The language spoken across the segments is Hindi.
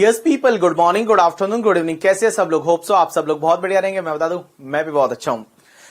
Yes people, good morning, good afternoon, good evening. कैसे हैं सब लोग? होप सो आप सब लोग बहुत बढ़िया रहेंगे। मैं बता दूं, मैं भी बहुत अच्छा हूं।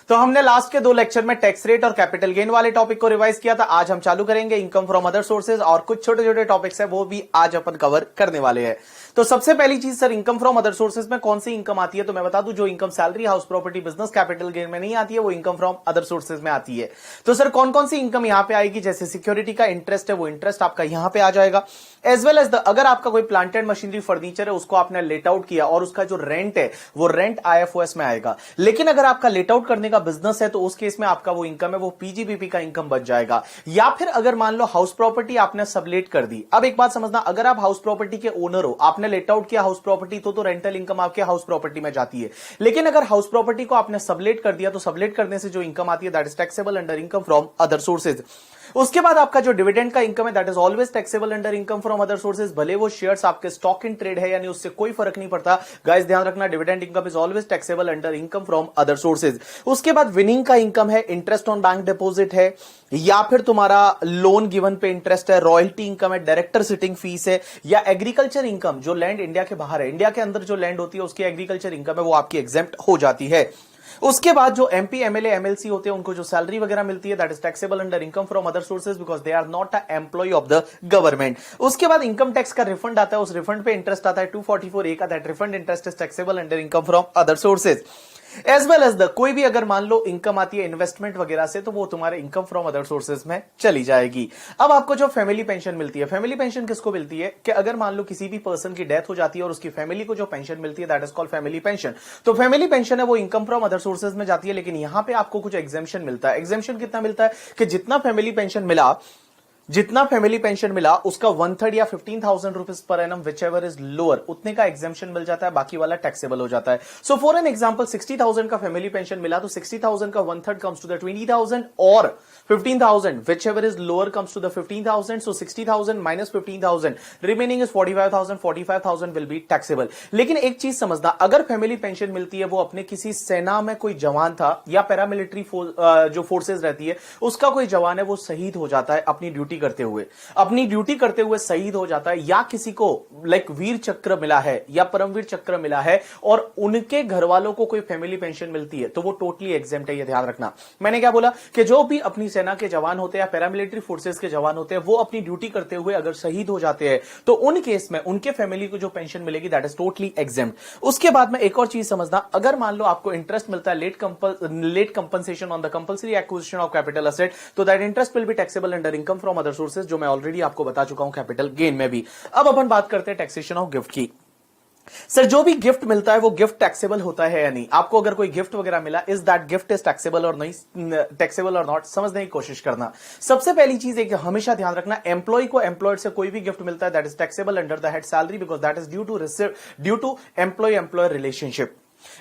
तो हमने लास्ट के 2 लेक्चर में टैक्स रेट और कैपिटल गेन वाले टॉपिक को रिवाइज किया था। आज हम चालू करेंगे इनकम फ्रॉम अदर सोर्सेज और कुछ छोटे छोटे टॉपिक्स है वो भी आज अपन कवर करने वाले हैं। तो सबसे पहली चीज sir, income from other sources में कौन सी इनकम आती है? तो मैं बता दूं, जो income salary, house property, business, capital gain में नहीं आती है वो इनकम फ्रॉम अदर सोर्सेज में आती है। तो सर कौन कौन सी इनकम यहां पे आएगी? जैसे सिक्योरिटी का इंटरेस्ट है, वो इंटरेस्ट आपका यहां पे आ जाएगा। एज वेल एज अगर आपका कोई प्लांट एंड मशीनरी, फर्नीचर है, उसको आपने लेट आउट किया और उसका जो रेंट है वो रेंट आईएफओएस में आएगा। लेकिन अगर आपका लेट आउट करने का बिजनेस है तो उस केस में आपका वो इनकम है वो पीजीबीपी का इनकम बच जाएगा। या फिर अगर मान लो हाउस प्रॉपर्टी आपने सबलेट कर दी। अब एक बात समझना, अगर आप हाउस प्रॉपर्टी के ओनर हो, आपने लेट आउट किया हाउस प्रॉपर्टी, तो रेंटल इनकम आपके हाउस प्रॉपर्टी में जाती है। लेकिन अगर हाउस प्रॉपर्टी को आपने सबलेट कर दिया तो सबलेट करने से जो इनकम आती है that is taxable under income from other sources. उसके बाद आपका जो डिविडेंड का इनकम है that is always taxable under income from other sources. भले वो शेयर्स आपके स्टॉक इन ट्रेड है, यानी उससे कोई फर्क नहीं पड़ता। गाइस ध्यान रखना, dividend income is always taxable under income from other sources. उसके बाद विनिंग का इनकम है, इंटरेस्ट ऑन बैंक डिपॉजिट है, या फिर तुम्हारा लोन गिवन पे इंटरेस्ट है, रॉयल्टी इनकम है, डायरेक्टर सिटिंग फीस है, या एग्रीकल्चर इनकम जो लैंड इंडिया के बाहर है, इंडिया के अंदर जो लैंड होती है उसकी एग्रीकल्चर इनकम है वो आपकी एग्जेम्प्ट हो जाती है। उसके बाद जो एमपी, एमएलए, एमएलसी होते हैं उनको जो सैलरी वगैरह मिलती है that is taxable under income from other sources because they are not a employ of the government. उसके बाद इनकम टैक्स का रिफंड आता है, उस रिफंड पे इंटरेस्ट आता है 244A का, that refund interest is taxable under income from other sources. As well as the कोई भी अगर मान लो इनकम आती है इन्वेस्टमेंट वगैरह से तो वो तुम्हारे इनकम फ्रॉम अदर सोर्सेज में चली जाएगी। अब आपको जो फैमिली पेंशन मिलती है, फैमिली पेंशन किसको मिलती है कि अगर मान लो किसी भी पर्सन की डेथ हो जाती है और उसकी फैमिली को जो पेंशन मिलती है that is called family pension. तो फैमिली पेंशन है वो इनकम फ्रॉम अदर सोर्सेज में जाती है। लेकिन यहां पे आपको कुछ एग्जेम्पशन मिलता है। एग्जेम्पशन कितना मिलता है कि जितना फैमिली पेंशन मिला उसका 1/3 या 15,000 rupees per annum which ever is lower, उतने का एग्जेम्पशन मिल जाता है, बाकी वाला टैक्सेबल हो जाता है। सो फॉर एन एग्जांपल 60,000 का फैमिली पेंशन मिला तो 60,000 का 1/3 कम्स टू द 20,000 और 15,000 whichever is lower comes to the 15,000। So 60,000 minus 15,000 remaining is 45,000। 45,000 will be taxable. लेकिन एक चीज समझना, अगर फैमिली पेंशन मिलती है वो अपने किसी सेना में कोई जवान था या पैरामिलिट्री जो फोर्सेज रहती है उसका कोई जवान है वो शहीद हो जाता है अपनी ड्यूटी करते हुए शहीद हो जाता है, या किसी को लाइक वीर चक्र मिला है या परमवीर चक्र मिला है और उनके घर वालों को कोई फैमिली पेंशन मिलती है तो वो टोटली एग्जेम्प्ट है। ये ध्यान रखना। मैंने क्या बोला कि जो भी अपनी सेना के जवान होते हैं या पैरामिलिट्री फोर्सेस के जवान होते हैं वो अपनी ड्यूटी करते हुए अगर शहीद हो जाते हैं तो उन केस में उनके फैमिली को जो पेंशन मिलेगी दैट इज टोटली एग्जेम्प्ट। उसके बाद में एक और चीज समझना, अगर मान लो आपको इंटरेस्ट मिलता है late compensation on the compulsory acquisition of capital asset तो that interest will be taxable under income from other sources, जो मैं ऑलरेडी आपको बता चुका हूं कैपिटल गेन में भी। अब अपन बात करते हैं टैक्सेशन ऑफ गिफ्ट की। सर जो भी गिफ्ट मिलता है वो गिफ्ट टैक्सेबल होता है या नहीं? आपको अगर कोई गिफ्ट वगैरह मिला, is that gift is taxable और नहीं, टैक्सेबल और नॉट, समझने की कोशिश करना। सबसे पहली चीज है हमेशा ध्यान रखना, एम्प्लॉय को एम्प्लॉयड से कोई भी गिफ्ट मिलता है that is taxable under the head salary because that is due to employ relationship.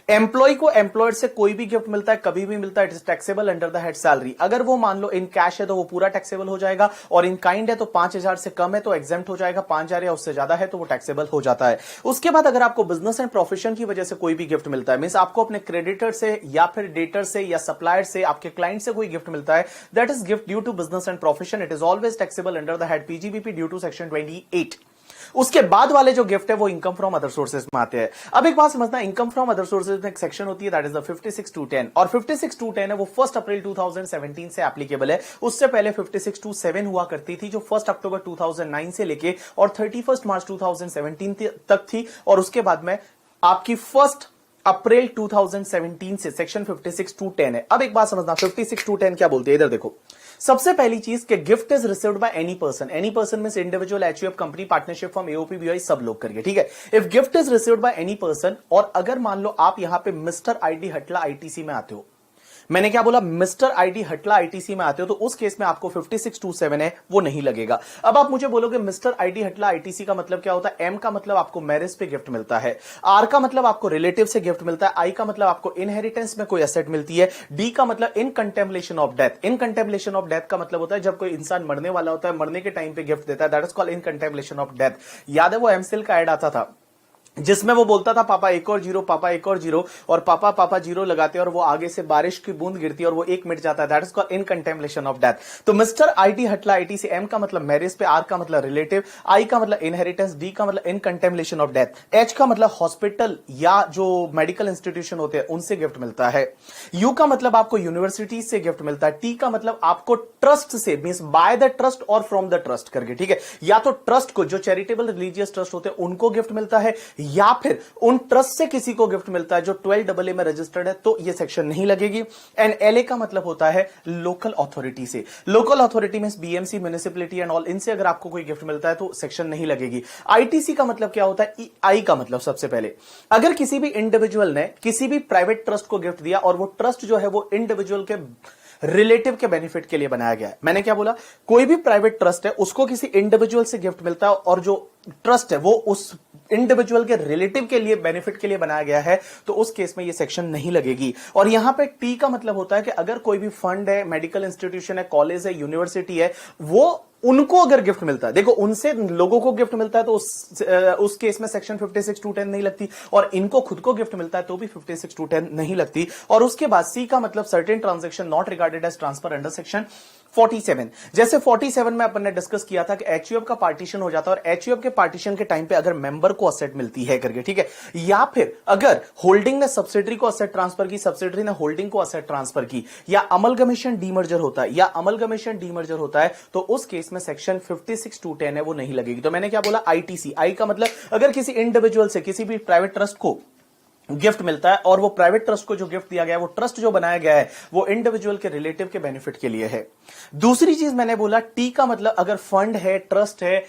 Employ को एम्प्लॉयर से कोई भी गिफ्ट मिलता है, कभी भी मिलता है, it is taxable under the head salary. अगर वो मान लो इन कैश है तो वो पूरा टैक्सेबल हो जाएगा, और इन काइंड है तो 5,000 से कम है तो एग्जेम्प्ट हो जाएगा, 5,000 या उससे ज्यादा है तो वो टैक्सेबल हो जाता है। उसके बाद अगर आपको बिजनेस एंड प्रोफेशन की वजह से कोई भी गिफ्ट मिलता है, मींस आपको अपने क्रेडिटर से या फिर डेटर से या सप्लायर से, आपके क्लाइंट से कोई गिफ्ट मिलता है, that is gift due to business and profession, it is always taxable under the head PGBP due to section 28। उसके बाद वाले जो गिफ्ट है वो इनकम फ्रॉम अदर सोर्सेज में आते हैं। अब एक बात समझना, इनकम फ्रॉम अदर सोर्सेज में एक सेक्शन होती है दैट इज द 56(2)(10 और 56(2)(10 है वो 1 अप्रैल 2017 से एप्लीकेबल है। उससे पहले 56(2)(7 हुआ करती थी जो 1 अक्टूबर 2009 से लेके और 31 मार्च 2017 तक थी, और उसके बाद में आपकी 1 अप्रैल 2017 से सेक्शन 56(2)(10 है। अब एक बात समझना, 56(2)(10 क्या बोलते हैं, इधर देखो। सबसे पहली चीज कि gift is received by any person में individual, HUF, company, partnership firm, AOP, BOI सब लोग करिए, ठीक है। If gift is received by any person, और अगर मान लो आप यहां पे मिस्टर आईडी हटला आईटीसी में आते हो, मैंने क्या बोला, मिस्टर आईडी हटला आईटीसी में आते हो तो उस केस में आपको 56(2)(7 है वो नहीं लगेगा। अब आप मुझे बोलोगे मिस्टर आईडी हटला आईटीसी का मतलब क्या होता है? एम का मतलब आपको मैरिज पे गिफ्ट मिलता है, आर का मतलब आपको रिलेटिव से गिफ्ट मिलता है, आई का मतलब आपको इनहेरिटेंस में कोई एसेट मिलती है, डी का मतलब in contemplation of death. In contemplation of death का मतलब होता है जब कोई इंसान मरने वाला होता है, मरने के टाइम पे गिफ्ट देता है, that is called in contemplation of death. याद है वो एमसीएल का एड आता था जिसमें वो बोलता था पापा एक और जीरो, पापा एक और जीरो, और पापा पापा जीरो लगाते और वो आगे से बारिश की बूंद गिरती है और वो एक मिट जाता है। That is called in contemplation of death. तो मिस्टर आईटी हटला आईटी से एम का मतलब मैरिज पे, आर का मतलब रिलेटिव, आई का मतलब इनहेरिटेंस, डी का मतलब in contemplation of death, H का मतलब हॉस्पिटल या जो मेडिकल इंस्टीट्यूशन होते हैं उनसे गिफ्ट मिलता है, यू का मतलब आपको यूनिवर्सिटी से गिफ्ट मिलता है, टी का मतलब आपको ट्रस्ट से, मींस बाय द ट्रस्ट और फ्रॉम द ट्रस्ट करके, ठीक है। या तो ट्रस्ट को, जो चैरिटेबल रिलीजियस ट्रस्ट होते हैं उनको गिफ्ट मिलता है, या फिर उन ट्रस्ट से किसी को गिफ्ट मिलता है जो 12AA में रजिस्टर्ड है, तो ये सेक्शन नहीं लगेगी। एंड एलए का मतलब होता है लोकल अथॉरिटी से। लोकल अथॉरिटी में बीएमसी, म्युनिसिपैलिटी एंड ऑल, इनसे अगर आपको कोई गिफ्ट मिलता है तो सेक्शन नहीं लगेगी। आईटीसी का मतलब क्या होता है? आई का मतलब सबसे पहले, अगर किसी भी इंडिविजुअल ने किसी भी प्राइवेट ट्रस्ट को गिफ्ट दिया और वो ट्रस्ट जो है वो इंडिविजुअल के रिलेटिव के बेनिफिट के लिए बनाया गया है। मैंने क्या बोला? कोई भी प्राइवेट ट्रस्ट है उसको किसी इंडिविजुअल से गिफ्ट मिलता है और जो ट्रस्ट है वो उस इंडिविजुअल के रिलेटिव के लिए, बेनिफिट के लिए बनाया गया है, तो उस केस में ये सेक्शन नहीं लगेगी। और यहां पे टी का मतलब होता है कि अगर कोई भी फंड है, मेडिकल इंस्टीट्यूशन है, कॉलेज है, यूनिवर्सिटी है, वो उनको अगर गिफ्ट मिलता है, देखो उनसे लोगों को गिफ्ट मिलता है तो उस केस में सेक्शन 56(2)(10) नहीं लगती, और इनको खुद को गिफ्ट मिलता है तो भी 56(2)(10) नहीं लगती। और उसके बाद सी का मतलब certain transaction not regarded as transfer under section 47। जैसे 47 में अपन ने डिस्कस किया था कि एचयूएफ का पार्टीशन हो जाता है और एचयूएफ के पार्टीशन के टाइम पे अगर मेंबर को असेट मिलती है करके, ठीक है, या फिर अगर होल्डिंग ने सब्सिडरी को असेट ट्रांसफर की, सब्सिडरी ने होल्डिंग को असेट ट्रांसफर की, या अमलगमेशन डीमर्जर होता है, या अमलगमेशन डीमर्जर होता है, तो उस केस में सेक्शन 56(2)(10) है वो नहीं लगेगी। तो मैंने क्या बोला? आईटीसी, आई का मतलब अगर किसी इंडिविजुअल से किसी भी प्राइवेट ट्रस्ट को गिफ्ट मिलता है और वो प्राइवेट ट्रस्ट को जो गिफ्ट दिया गया है, वो ट्रस्ट जो बनाया गया है वो इंडिविजुअल के रिलेटिव के बेनिफिट के लिए है। दूसरी चीज मैंने बोला, टी का मतलब अगर फंड है, ट्रस्ट है,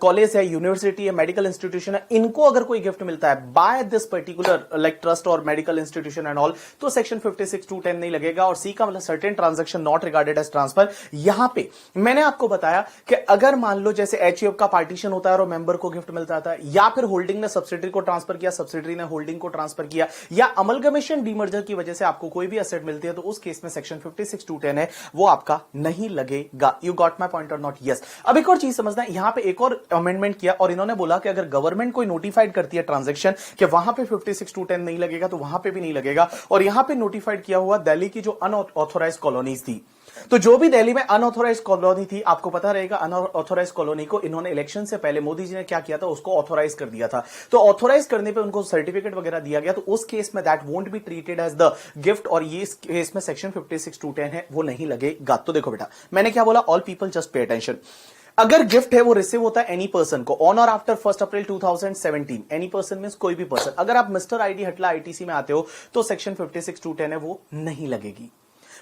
कॉलेज है, यूनिवर्सिटी है, मेडिकल इंस्टीट्यूशन है, इनको अगर कोई गिफ्ट मिलता है by this particular like trust और मेडिकल इंस्टीट्यूशन एंड ऑल, तो सेक्शन 56(2)(10) नहीं लगेगा। और सी का मतलब certain transaction not regarded as transfer. यहां पे मैंने आपको बताया कि अगर मान लो जैसे एचयूएफ का पार्टीशन होता है और मेंबर को गिफ्ट मिलता था, या फिर होल्डिंग ने सब्सिडरी को ट्रांसफर किया, सब्सिडरी ने होल्डिंग को ट्रांसफर किया, या अमलगमेशन डीमर्जर की वजह से आपको कोई भी एसेट मिलती है, तो उस केस में सेक्शन 56(2)(10) है वो आपका नहीं लगेगा। यू गॉट माय पॉइंट और नॉट? यस। अब एक और चीज समझना है, यहां पे एक और अमेंडमेंट किया और इन्होंने बोला कि अगर गवर्नमेंट कोई नोटिफाइड करती है ट्रांजैक्शन कि वहां पे 56(2)(10) नहीं लगेगा, तो वहां पे भी नहीं लगेगा। और यहां पे नोटिफाइड किया हुआ दिल्ली की जो अनऑथोराइज्ड कॉलोनीज थी, तो जो भी दिल्ली में अनऑथोराइज्ड कॉलोनी थी, आपको पता रहेगा अनऑथोराइज्ड कॉलोनी को इन्होंने इलेक्शन से पहले मोदी जी ने क्या किया था, उसको ऑथोराइज कर दिया था। तो ऑथोराइज करने पे उनको सर्टिफिकेट वगैरह दिया गया, तो उस केस में that won't be treated as the gift, और ये इस केस में सेक्शन 56(2)(10) है वो नहीं लगेगा। तो देखो बेटा, मैंने क्या बोला? All people just pay attention. अगर गिफ्ट है वो रिसीव होता है एनी पर्सन को ऑन और आफ्टर 1 अप्रैल 2017, एनी पर्सन मींस कोई भी पर्सन। अगर आप मिस्टर आईडी हटला आईटीसी में आते हो तो सेक्शन 56(2)(10) है वो नहीं लगेगी।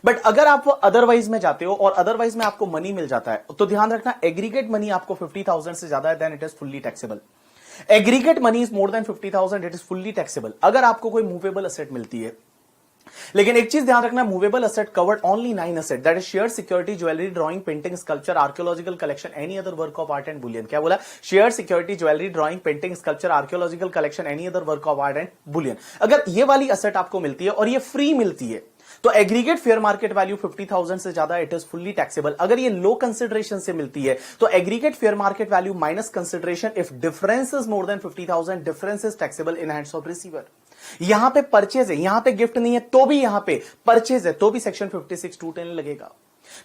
बट अगर आप अदरवाइज में जाते हो और अदरवाइज में आपको मनी मिल जाता है, तो ध्यान रखना, एग्रीगेट मनी आपको 50,000 से ज्यादा है, then it is fully taxable. Aggregate money is more than 50,000, it is fully taxable. अगर आपको कोई मूवेबल असेट मिलती है, लेकिन एक चीज ध्यान रखना, movable asset covered only 9 asset, that is share, security, jewellery, drawing, painting, sculpture, archaeological collection, any other work of art and Boolean. क्या बोला? Share, security, jewellery, drawing, painting, sculpture, archaeological collection, any other work of art and Boolean. अगर ये वाली असेट आपको मिलती है और ये फ्री मिलती है, तो एग्रीगेट फेयर मार्केट वैल्यू 50,000 से ज्यादा, इट इज फुल्ली टैक्सेबल। अगर ये लो कंसिडरेशन से मिलती है, तो aggregate fair market value minus consideration, if difference is more than 50,000, difference is taxable in hands of receiver. यहां पे परचेज है, यहां पे गिफ्ट नहीं है, तो भी यहां पे परचेज है, तो भी सेक्शन 56(2)(10) लगेगा।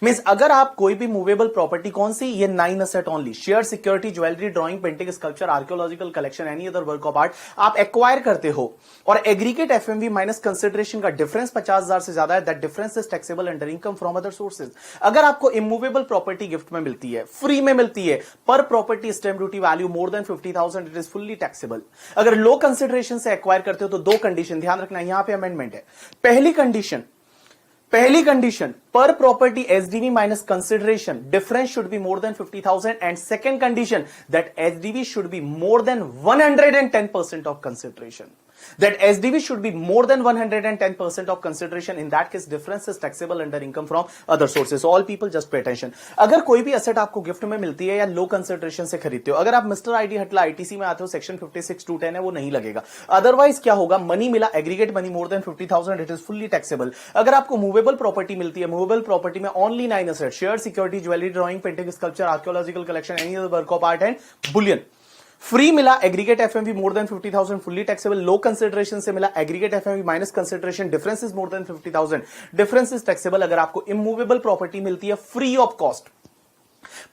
मींस अगर आप कोई भी मूवेबल प्रॉपर्टी, कौन सी? ये 9 asset only, share, security, jewellery, drawing, painting, sculpture, archaeological collection, any other work of art, आप एक्वायर करते हो और एग्रीगेट एफएमवी माइनस कंसिडरेशन का डिफरेंस 50,000 से ज्यादा है, that difference is taxable under income from other sources. अगर आपको इमूवेबल प्रॉपर्टी गिफ्ट में मिलती है, फ्री में मिलती है, पर property stamp duty value more than 50,000, it is fully taxable. अगर लो कंसिडरेशन से एक्वायर करते हो तो दो कंडीशन ध्यान रखना, यहां पे अमेंडमेंट है। पहली condition, per property SDV minus consideration difference should be more than 50,000, and second condition that SDV should be more than 110% of consideration. That SDV should be more than 110% of consideration. In that case, difference is taxable under income from other sources. So all people just pay attention. अगर कोई भी asset आपको गिफ्ट में मिलती है या लो कंसिडरेशन से खरीदते हो, अगर आप मिस्टर आईडी हटला आईटीसी में आते हो, सेक्शन 56(2)(10) है वो नहीं लगेगा। अदरवाइज क्या होगा? मनी मिला, aggregate money more than 50,000, it is fully taxable. अगर आपको मूवेबल प्रॉपर्टी मिलती है, मूवेबल प्रॉपर्टी में only 9 asset, share, security, jewellery, drawing, painting, sculpture, archaeological collection, any other work of art and bullion, free मिला aggregate FMV more than 50,000 fully taxable, लो कंसिडरेशन से मिला aggregate FMV minus consideration, difference is more than 50,000, difference is taxable. अगर आपको इमूवेबल प्रॉपर्टी मिलती है फ्री ऑफ कॉस्ट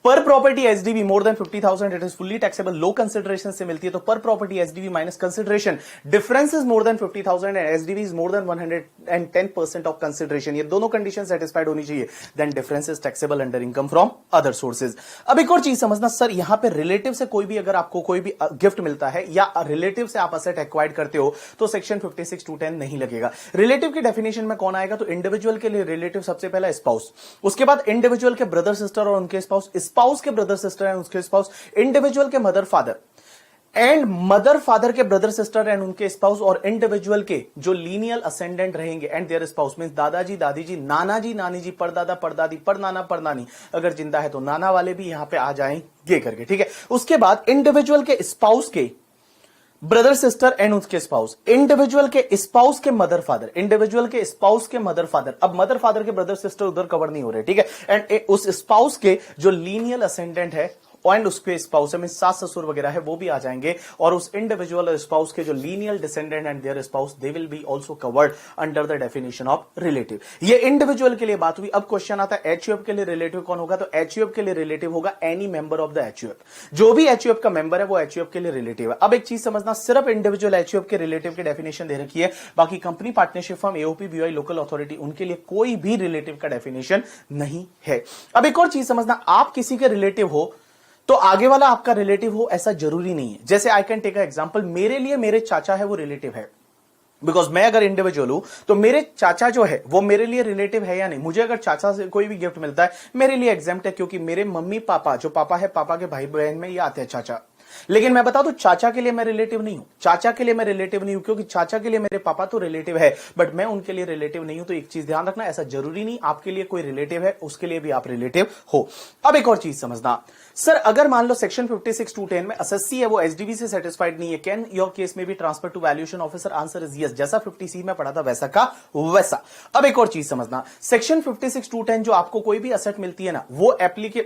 पर property SDV more than 50,000 it is fully taxable, low consideration से मिलती है तो पर property SDV minus consideration, difference is more than 50,000 and SDV is more than 110% of consideration, ये दोनों कंडीशन सेटिस्फाइड होनी चाहिए, then difference is taxable under income from other sources. अब एक और चीज समझना सर, यहां पे रिलेटिव से कोई भी अगर आपको कोई भी गिफ्ट मिलता है या रिलेटिव से आप असेट एक्वायर्ड करते हो तो सेक्शन 56(2)(10) नहीं लगेगा। रिलेटिव की डेफिनेशन में कौन आएगा, तो इंडिविजुअल के लिए रिलेटिव सबसे पहला स्पाउस, उसके बाद इंडिविजुअल के ब्रदर सिस्टर और उनके स्पाउस, स्पाउस के ब्रदर सिस्टर एंड उसके स्पाउस, इंडिविजुअल के mother father and mother father के ब्रदर सिस्टर एंड उनके स्पाउस, और इंडिविजुअल के जो लीनियल असेंडेंट रहेंगे एंड देयर स्पाउस मींस दादाजी दादी जी नाना जी नानी जी परदादा परदादी परनाना परनानी, अगर जिंदा है तो नाना वाले भी यहां पे आ जाएंगे करके, ठीक है। उसके बाद इंडिविजुअल के स्पाउस के ब्रदर सिस्टर एंड उसके स्पाउस, इंडिविजुअल के स्पाउस के मदर फादर, इंडिविजुअल के स्पाउस के मदर फादर, अब मदर फादर के ब्रदर सिस्टर उधर कवर नहीं हो रहे, ठीक है। एंड उस स्पाउस के जो लीनियल असेंडेंट है एंड उसके स्पाउस में सास ससुर वगैरह है वो भी आ जाएंगे, और उस इंडिविजुअल स्पाउस के जो lineal descendant and their spouse they will be also covered under the definition of relative. ये इंडिविजुअल के लिए बात हुई। अब क्वेश्चन आता है एचयूएफ के लिए रिलेटिव कौन होगा, तो एचयूएफ के लिए रिलेटिव होगा any member of the HUF, जो भी एचयूएफ का मेंबर है वो एचयूएफ के लिए रिलेटिव है। अब एक चीज समझना, सिर्फ इंडिविजुअल एचयूएफ के रिलेटिव की डेफिनेशन दे रखी है, बाकी company, partnership firm, AOP, BOI, local authority, उनके लिए कोई भी रिलेटिव का डेफिनेशन नहीं है। अब एक और चीज समझना, आप किसी के रिलेटिव हो तो आगे वाला आपका रिलेटिव हो ऐसा जरूरी नहीं है। जैसे I can take a example, मेरे लिए मेरे चाचा है वो रिलेटिव है, बिकॉज मैं अगर इंडिविजुअल हूं तो मेरे चाचा जो है वो मेरे लिए रिलेटिव है या नहीं। मुझे अगर चाचा से कोई भी गिफ्ट मिलता है मेरे लिए एग्जाम्प्ट है, क्योंकि मेरे मम्मी पापा, जो पापा है, पापा के भाई बहन में ये आते हैं चाचा। लेकिन मैं बता दूं चाचा के लिए मैं रिलेटिव नहीं हूं, चाचा के लिए मैं रिलेटिव नहीं हूं, क्योंकि चाचा के लिए मेरे पापा तो रिलेटिव है बट मैं उनके लिए रिलेटिव नहीं हूं। तो एक चीज ध्यान रखना, ऐसा जरूरी नहीं आपके लिए कोई रिलेटिव है उसके लिए भी आप रिलेटिव हो। अब एक और चीज समझना, सर अगर मान लो सेक्शन 56(2)(10) में एसएससी है वो एसडीवी से सेटिस्फाइड नहीं है, कैन योर केस में be transfer to valuation officer, answer is yes, जैसा 50C में पढ़ा था वैसा का वैसा। अब एक और चीज समझना, सेक्शन 56(2)(10) जो आपको कोई भी असेट मिलती है ना, वो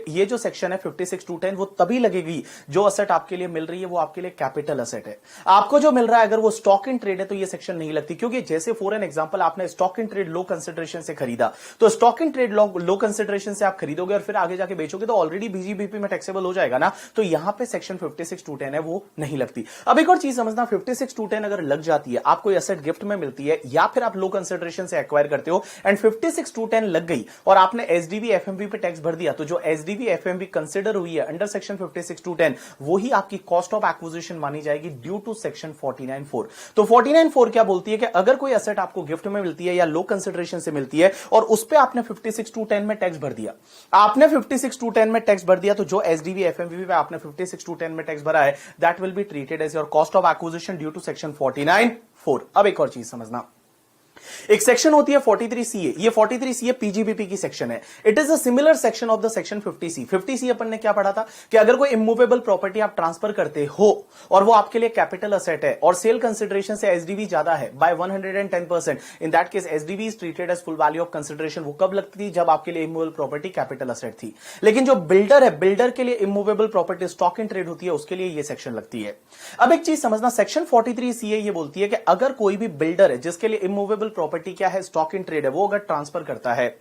ये जो सेक्शन है 56(2)(10) वो तभी लगेगी जो असेट आपके लिए मिल रही है वो आपके लिए कैपिटल असेट है। आपको जो मिल रहा है अगर वो स्टॉक इन ट्रेड है तो ये सेक्शन नहीं लगती, क्योंकि जैसे फॉर एन एग्जांपल आपने stock in trade low consideration से खरीदा, तो stock in trade low consideration से आप खरीदोगे और फिर आगे जाके बेचोगे तो ऑलरेडी बीजीबीपी में टैक्सेबल हो जाएगा ना, तो यहां पे सेक्शन 56(2)(10) है वो नहीं लगती। अब एक और चीज समझना, 56(2)(10) अगर लग जाती है, आपको एसेट गिफ्ट में मिलती है या फिर आप लो कंसिडरेशन से एक्वायर करते हो एंड 56(2)(10) लग गई और आपने एसडीवी एफएमवी पे टैक्स भर दिया, तो जो एसडीवी एफएमवी कंसिडर हुई है अंडर सेक्शन 56(2)(10) वही आपकी कॉस्ट ऑफ एक्विजिशन मानी जाएगी ड्यू टू सेक्शन 49(4). तो 49(4) क्या बोलती है कि अगर कोई एसेट आपको गिफ्ट में मिलती है या लो कंसिडरेशन से मिलती है और उस पे आपने 56(2)(10) में टैक्स भर दिया, आपने 56(2)(10) में टैक्स भर दिया, तो जो एसडीवी एफएमवी पे आपने 56(2)(10) में टैक्स भरा है that will be treated as your cost of acquisition due to section 49(4). अब एक और चीज समझना, एक सेक्शन होती है 43CA, ये 43CA पीजीबीपी की सेक्शन है। It is a similar section of the section 50C। 50C अपन ने क्या पढ़ा था कि अगर कोई इमूवेबल प्रॉपर्टी आप ट्रांसफर करते हो और वो आपके लिए कैपिटल असेट है और सेल कंसिडरेशन से एसडीवी ज्यादा है by 110%, in that case SDV is treated as full value of consideration. वो कब लगती थी, जब आपके लिए इमूवेबल प्रॉपर्टी कैपिटल असेट थी। लेकिन जो बिल्डर है, बिल्डर के लिए immovable property stock in trade होती है, उसके लिए ये सेक्शन लगती है। अब एक चीज समझना, सेक्शन 43CA ये बोलती है कि अगर कोई भी बिल्डर है जिसके लिए इमूवेबल प्रॉपर्टी क्या है, स्टॉक इन ट्रेड है, वो अगर ट्रांसफर करता है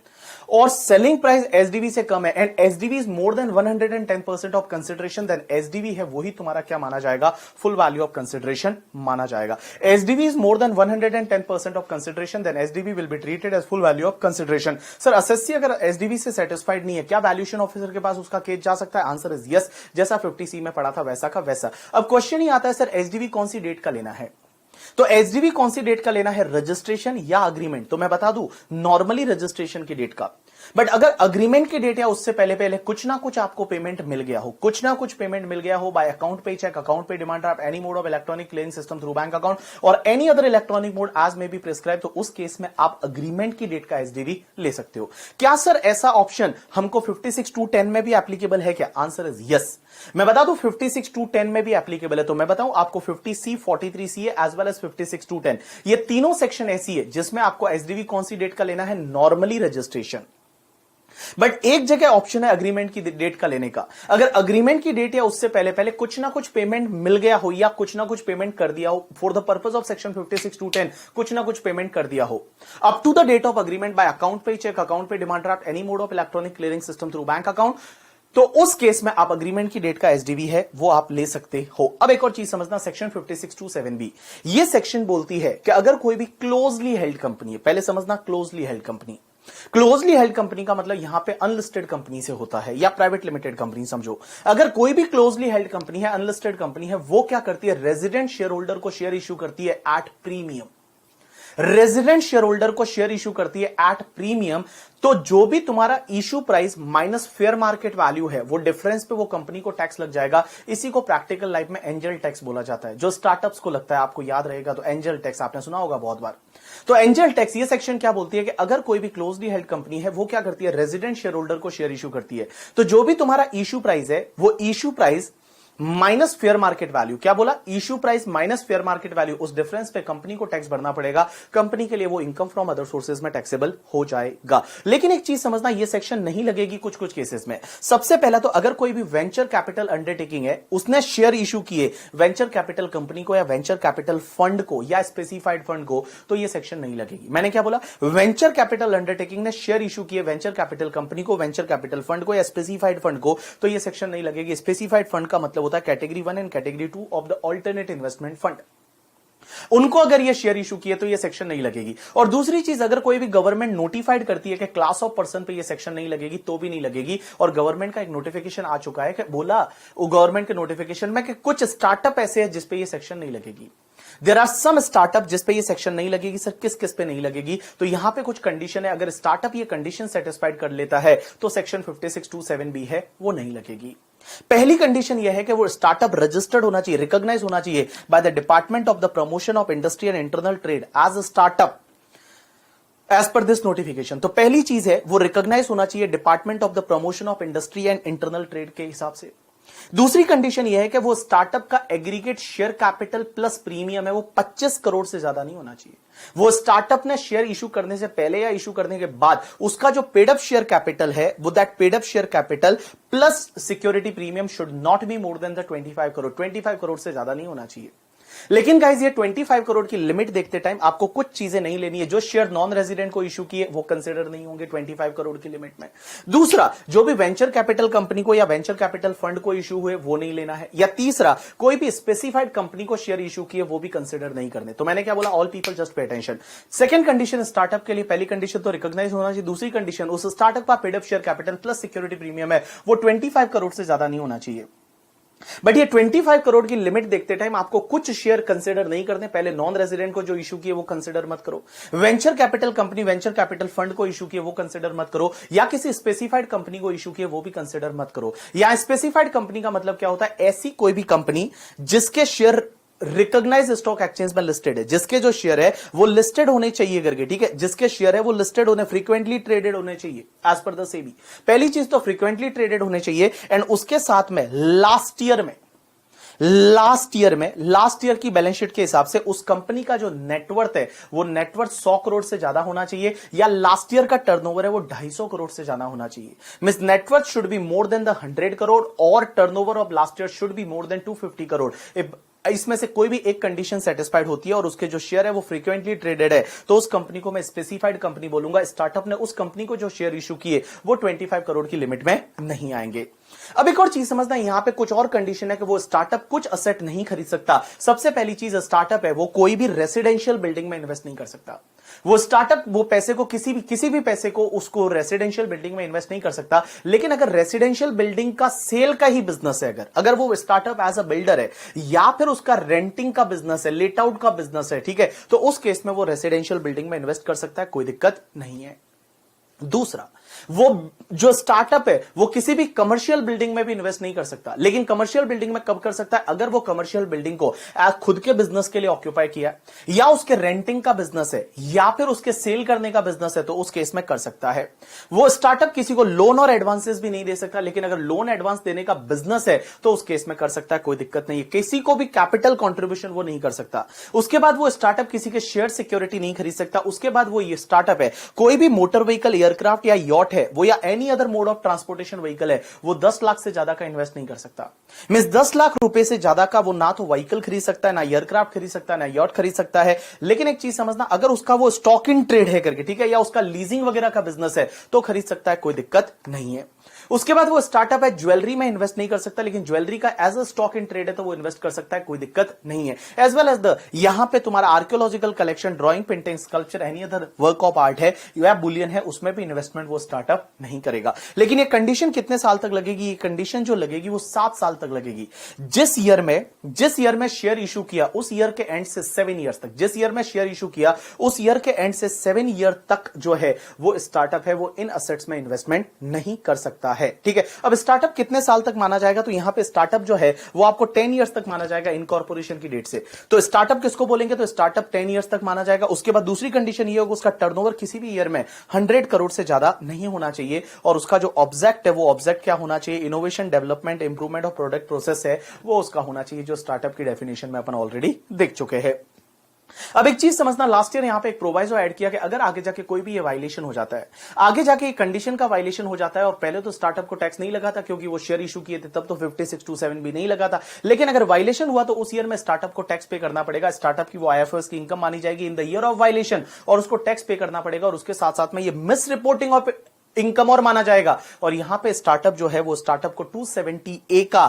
और सेलिंग प्राइस एसडीवी से कम है and SDV is more than 110% of consideration, then SDV है वही तुम्हारा क्या माना जाएगा, फुल वैल्यू ऑफ कंसिडरेशन माना जाएगा। SDV is more than 110% of consideration, then SDV will be treated as full value of consideration. Sir SSC अगर एसडीवी से सेटिस्फाइड नहीं है, क्या वैल्यूएशन ऑफिसर के पास उसका केस जा सकता है, आंसर इज यस, जैसा 50C में पढ़ा था वैसा का वैसा। अब क्वेश्चन ही आता है सर एसडीवी कौन सी डेट का लेना है, तो एसडीवी कौन सी डेट का लेना है, रजिस्ट्रेशन या अग्रीमेंट। तो मैं बता दूं नॉर्मली रजिस्ट्रेशन की डेट का, बट अगर अग्रीमेंट की डेट या उससे पहले पहले कुछ ना कुछ आपको पेमेंट मिल गया हो, कुछ ना कुछ पेमेंट मिल गया हो by account pay cheque, account pay demand draft, any mode of electronic clearing system through bank account और any other electronic mode as may be prescribe, तो उस केस में आप अग्रीमेंट की डेट का एसडीवी ले सकते हो। क्या सर ऐसा ऑप्शन हमको 56(2)(10) में भी एप्लीकेबल है क्या, आंसर इज यस। मैं बता दूं 56(2)(10) में भी एप्लीकेबल है, तो मैं बताऊं आपको 50C, 43CA as well as 56(2)(10) ये तीनों सेक्शन ऐसी है जिसमें आपको एसडीवी कौन सी डेट का लेना है, नॉर्मली रजिस्ट्रेशन। बट एक जगह ऑप्शन है अग्रीमेंट की डेट का लेने का। अगर अग्रीमेंट की डेट या उससे पहले पहले कुछ ना कुछ पेमेंट मिल गया हो या कुछ ना कुछ पेमेंट कर दिया हो for the purpose of section 56(2)(10), कुछ ना कुछ पेमेंट कर दिया हो up to the date of agreement by account pay cheque, account pay demand draft, any mode of electronic clearing system through bank account, तो उस केस में आप अग्रीमेंट की डेट का एसडीवी है वो आप ले सकते हो। अब एक और चीज समझना, सेक्शन 56(2)(7)(b) ये सेक्शन बोलती है कि अगर कोई भी क्लोजली हेल्ड कंपनी है, पहले समझना closely held company, closely held company का मतलब यहां पे अनलिस्टेड कंपनी से होता है या प्राइवेट लिमिटेड कंपनी समझो। अगर कोई भी क्लोजली हेल्ड कंपनी है, अनलिस्टेड कंपनी है, वो क्या करती है, रेजिडेंट शेयर होल्डर को शेयर इश्यू करती है at premium. Resident share holder को शेयर इशू करती है एट प्रीमियम। तो जो भी तुम्हारा issue price minus fair market value है, वो डिफरेंस पे वो कंपनी को टैक्स लग जाएगा। इसी को प्रैक्टिकल लाइफ में एंजल टैक्स बोला जाता है, जो स्टार्टअप्स को लगता है, आपको याद रहेगा तो एंजल टैक्स आपने सुना होगा बहुत बार। तो एंजल टैक्स ये सेक्शन क्या बोलती है कि अगर कोई भी क्लोजली हेल्ड कंपनी है वो क्या करती है, रेजिडेंट शेयर होल्डर को शेयर इशू करती है, तो जो भी तुम्हारा इशू प्राइस है वो issue price minus fair market value, क्या बोला, issue price minus fair market value, उस डिफरेंस पे कंपनी को टैक्स भरना पड़ेगा। कंपनी के लिए वो इनकम फ्रॉम अदर सोर्सेज में टैक्सेबल हो जाएगा। लेकिन एक चीज समझना, ये सेक्शन नहीं लगेगी कुछ कुछ केसेस में। सबसे पहला तो अगर कोई भी वेंचर कैपिटल अंडरटेकिंग है, उसने शेयर इशू किए वेंचर कैपिटल कंपनी को या वेंचर कैपिटल फंड को या स्पेसिफाइड फंड को, तो ये सेक्शन नहीं लगेगी। मैंने क्या बोला, वेंचर कैपिटल अंडरटेकिंग ने शेयर इशू किए वेंचर कैपिटल कंपनी को, वेंचर कैपिटल फंड को या स्पेसिफाइड फंड को, तो ये सेक्शन नहीं लगेगी। स्पेसिफाइड फंड का मतलब होता है category 1 and category 2 of the alternate investment fund. उनको अगर ये शेयर इशू किए तो ये सेक्शन नहीं लगेगी। और दूसरी चीज, अगर कोई भी गवर्नमेंट नोटिफाइड करती है कि क्लास ऑफ पर्सन पे ये सेक्शन नहीं लगेगी, तो भी नहीं लगेगी। और गवर्नमेंट का एक नोटिफिकेशन आ चुका है कि बोला वो गवर्नमेंट के नोटिफिकेशन में कि कुछ स्टार्टअप ऐसे हैं जिसपे ये सेक्शन नहीं लगेगी। देयर आर सम स्टार्टअप जिसपे ये सेक्शन नहीं लगेगी। सर किस किस पे नहीं लगेगी, तो यहां पे कुछ कंडीशन है, अगर स्टार्टअप ये कंडीशन सेटिस्फाइड कर लेता है तो सेक्शन 56(2)(7)(b) है वो नहीं लगेगी। पहली कंडीशन यह है कि वो स्टार्टअप रजिस्टर्ड होना चाहिए, रिकॉग्नाइज होना चाहिए by the department of the promotion of industry and internal trade as a startup as per this notification. तो पहली चीज है वो रिकॉग्नाइज होना चाहिए department of the promotion of industry and internal trade के हिसाब से। दूसरी कंडीशन यह है कि वो स्टार्टअप का aggregate share capital plus premium है वो 25 करोड़ से ज्यादा नहीं होना चाहिए। वो स्टार्टअप ने शेयर इशू करने से पहले या इशू करने के बाद उसका जो पेड अप शेयर कैपिटल है वो that paid up share capital plus security premium should not be more than the 25 crore. 25 crore से ज्यादा नहीं होना चाहिए। लेकिन गाइस ये 25 करोड़ की लिमिट देखते टाइम आपको कुछ चीजें नहीं लेनी है। जो शेयर नॉन रेजिडेंट को इशू किए वो कंसिडर नहीं होंगे 25 करोड़ की लिमिट में। दूसरा, जो भी वेंचर कैपिटल कंपनी को या वेंचर कैपिटल फंड को इशू हुए वो नहीं लेना है। या तीसरा, कोई भी स्पेसिफाइड कंपनी को शेयर इशू किए वो भी कंसिडर नहीं करने। तो मैंने क्या बोला, all people just pay attention. Second condition startup के लिए, पहली कंडीशन तो रिकॉग्नाइज होना चाहिए। दूसरी कंडीशन, उस स्टार्टअप का paid up share capital plus security premium है वो 25 करोड़ से ज्यादा नहीं होना चाहिए। बट ये 25 करोड़ की लिमिट देखते टाइम आपको कुछ शेयर कंसिडर नहीं करने। पहले नॉन रेजिडेंट को जो इशू किए वो कंसिडर मत करो, venture capital company venture capital fund को इशू किए वो कंसिडर मत करो, या किसी स्पेसिफाइड कंपनी को इशू किए वो भी कंसिडर मत करो। या स्पेसिफाइड कंपनी का मतलब क्या होता है, ऐसी कोई भी कंपनी जिसके शेयर रिकॉग्नाइज स्टॉक एक्सचेंज में लिस्टेड है, जिसके जो शेयर है वो लिस्टेड होने चाहिए करके, ठीक है, जिसके शेयर है वो लिस्टेड होने, फ्रीक्वेंटली ट्रेडेड होने चाहिए एज पर द सेबी। पहली चीज तो फ्रीक्वेंटली ट्रेडेड होने चाहिए एंड उसके साथ में लास्ट ईयर की बैलेंस शीट के हिसाब से उस कंपनी का जो नेटवर्थ है वो नेटवर्थ 100 करोड़ से ज्यादा होना चाहिए, या लास्ट ईयर का टर्नओवर है वो 250 करोड़ से ज्यादा होना चाहिए। Means net worth should be more than the 100 crore और turnover of last year should be more than 250 crore. इसमें से कोई भी एक कंडीशन सेटिस्फाइड होती है और उसके जो शेयर है वो फ्रीक्वेंटली ट्रेडेड है, तो उस कंपनी को मैं स्पेसिफाइड कंपनी बोलूंगा। स्टार्टअप ने उस कंपनी को जो शेयर इशू किए वो 25 करोड़ की लिमिट में नहीं आएंगे। अब एक और चीज समझना, यहां पे कुछ और कंडीशन है कि वो स्टार्टअप कुछ असेट नहीं खरीद सकता। सबसे पहली चीज, स्टार्टअप है वो कोई भी रेसिडेंशियल बिल्डिंग में इन्वेस्ट नहीं कर सकता। वो स्टार्टअप वो पैसे को किसी भी पैसे को उसको रेसिडेंशियल बिल्डिंग में इन्वेस्ट नहीं कर सकता। लेकिन अगर रेसिडेंशियल बिल्डिंग का सेल का ही बिजनेस है, अगर वो स्टार्टअप एज अ बिल्डर है या फिर उसका रेंटिंग का बिजनेस है, लेट आउट का बिजनेस है, ठीक है, तो उस केस में वो रेसिडेंशियल बिल्डिंग में इन्वेस्ट कर सकता है, कोई दिक्कत नहीं है। दूसरा, वो जो स्टार्टअप है वो किसी भी कमर्शियल बिल्डिंग में भी इन्वेस्ट नहीं कर सकता। लेकिन कमर्शियल बिल्डिंग में कब कर सकता है, अगर वो कमर्शियल बिल्डिंग को खुद के बिजनेस के लिए ऑक्यूपाई किया, या उसके रेंटिंग का बिजनेस है, या फिर उसके सेल करने का बिजनेस है, तो उस केस में कर सकता है। वो स्टार्टअप किसी को लोन और एडवांसेस भी नहीं दे सकता, लेकिन अगर लोन एडवांस देने का बिजनेस है तो उस केस में कर सकता है, कोई दिक्कत नहीं है। किसी को भी कैपिटल कॉन्ट्रीब्यूशन वो नहीं कर सकता। उसके बाद वो स्टार्टअप किसी के शेयर सिक्योरिटी नहीं खरीद सकता। उसके बाद वो ये स्टार्टअप है कोई भी मोटर व्हीकल, एयरक्राफ्ट या यॉट है वो या any other mode of transportation vehicle है वो 10 लाख से ज्यादा का इन्वेस्ट नहीं कर सकता। मींस 10 लाख रुपए से ज्यादा का वो ना तो व्हीकल खरीद सकता है, ना एयरक्राफ्ट खरीद सकता है, ना यॉट खरीद सकता है। लेकिन एक चीज समझना, अगर उसका वो स्टॉक इन ट्रेड है करके, ठीक है, या उसका लीजिंग वगैरह का बिजनेस है तो खरीद सकता है, कोई दिक्कत नहीं है। उसके बाद वो स्टार्टअप है, ज्वेलरी में इन्वेस्ट नहीं कर सकता, लेकिन ज्वेलरी का as a stock in trade है तो वो इन्वेस्ट कर सकता है, कोई दिक्कत नहीं है। एज वेल एज द यहां पे तुम्हारा archaeological collection, drawing, painting, sculpture, any other work of art है या बुलियन है, उसमें भी इन्वेस्टमेंट वो स्टार्टअप नहीं करेगा। लेकिन ये कंडीशन कितने साल तक लगेगी? ये कंडीशन जो लगेगी वो 7 साल तक लगेगी। जिस ईयर में शेयर इशू किया उस ईयर के एंड से 7 ईयर्स तक, जिस ईयर में शेयर इशू किया उस ईयर के एंड से 7 ईयर तक जो है वो स्टार्टअप है वो इन असेट्स में इन्वेस्टमेंट नहीं कर सकता है। ठीक है, अब स्टार्टअप कितने साल तक माना जाएगा? तो यहां पे स्टार्टअप जो है वो आपको 10 इयर्स तक माना जाएगा इनकॉर्पोरेशन की डेट से। तो स्टार्टअप किसको बोलेंगे? तो स्टार्टअप 10 इयर्स तक माना जाएगा। उसके बाद दूसरी कंडीशन ये होगा उसका टर्नओवर किसी भी ईयर में 100 करोड़ से ज्यादा नहीं होना चाहिए, और उसका जो ऑब्जेक्ट है वो ऑब्जेक्ट क्या होना चाहिए? Innovation, development, improvement of product process है वो उसका होना चाहिए, जो स्टार्टअप की डेफिनेशन में अपन ऑलरेडी देख चुके हैं। अब एक चीज समझना, लास्ट ईयर यहां पे एक प्रोवाइजो ऐड किया कि अगर आगे जाके कोई भी ये वायलेशन हो जाता है, आगे जाके एक कंडीशन का वायलेशन हो जाता है, और पहले तो स्टार्टअप को टैक्स नहीं लगा था क्योंकि वो शेयर इशू किए थे, तब तो 5627 भी नहीं लगा था। लेकिन अगर वायलेशन हुआ तो उस ईयर में स्टार्टअप को टैक्स पे करना पड़ेगा। स्टार्टअप की वो आईएफएस की इनकम मानी जाएगी in the year of violation, और उसको टैक्स पे करना पड़ेगा, और उसके साथ साथ में ये मिस रिपोर्टिंग ऑफ इनकम और माना जाएगा। और यहां पे स्टार्टअप जो है वो स्टार्टअप को 270A का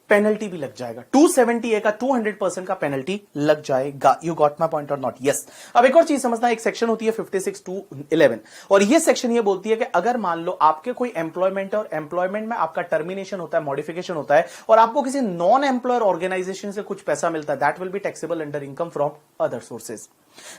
पेनल्टी भी लग जाएगा। 270A का 200% का पेनल्टी लग जाएगा। यू गॉट माई पॉइंट और नॉट? यस। अब एक और चीज समझना, एक सेक्शन होती है 56(2)(11), और ये सेक्शन ये बोलती है कि अगर मान लो आपके कोई एम्प्लॉयमेंट और एम्प्लॉयमेंट में आपका टर्मिनेशन होता है, मॉडिफिकेशन होता है, और आपको किसी नॉन एम्प्लॉयर ऑर्गेनाइजेशन से कुछ पैसा मिलता है, that will be taxable under income from other sources.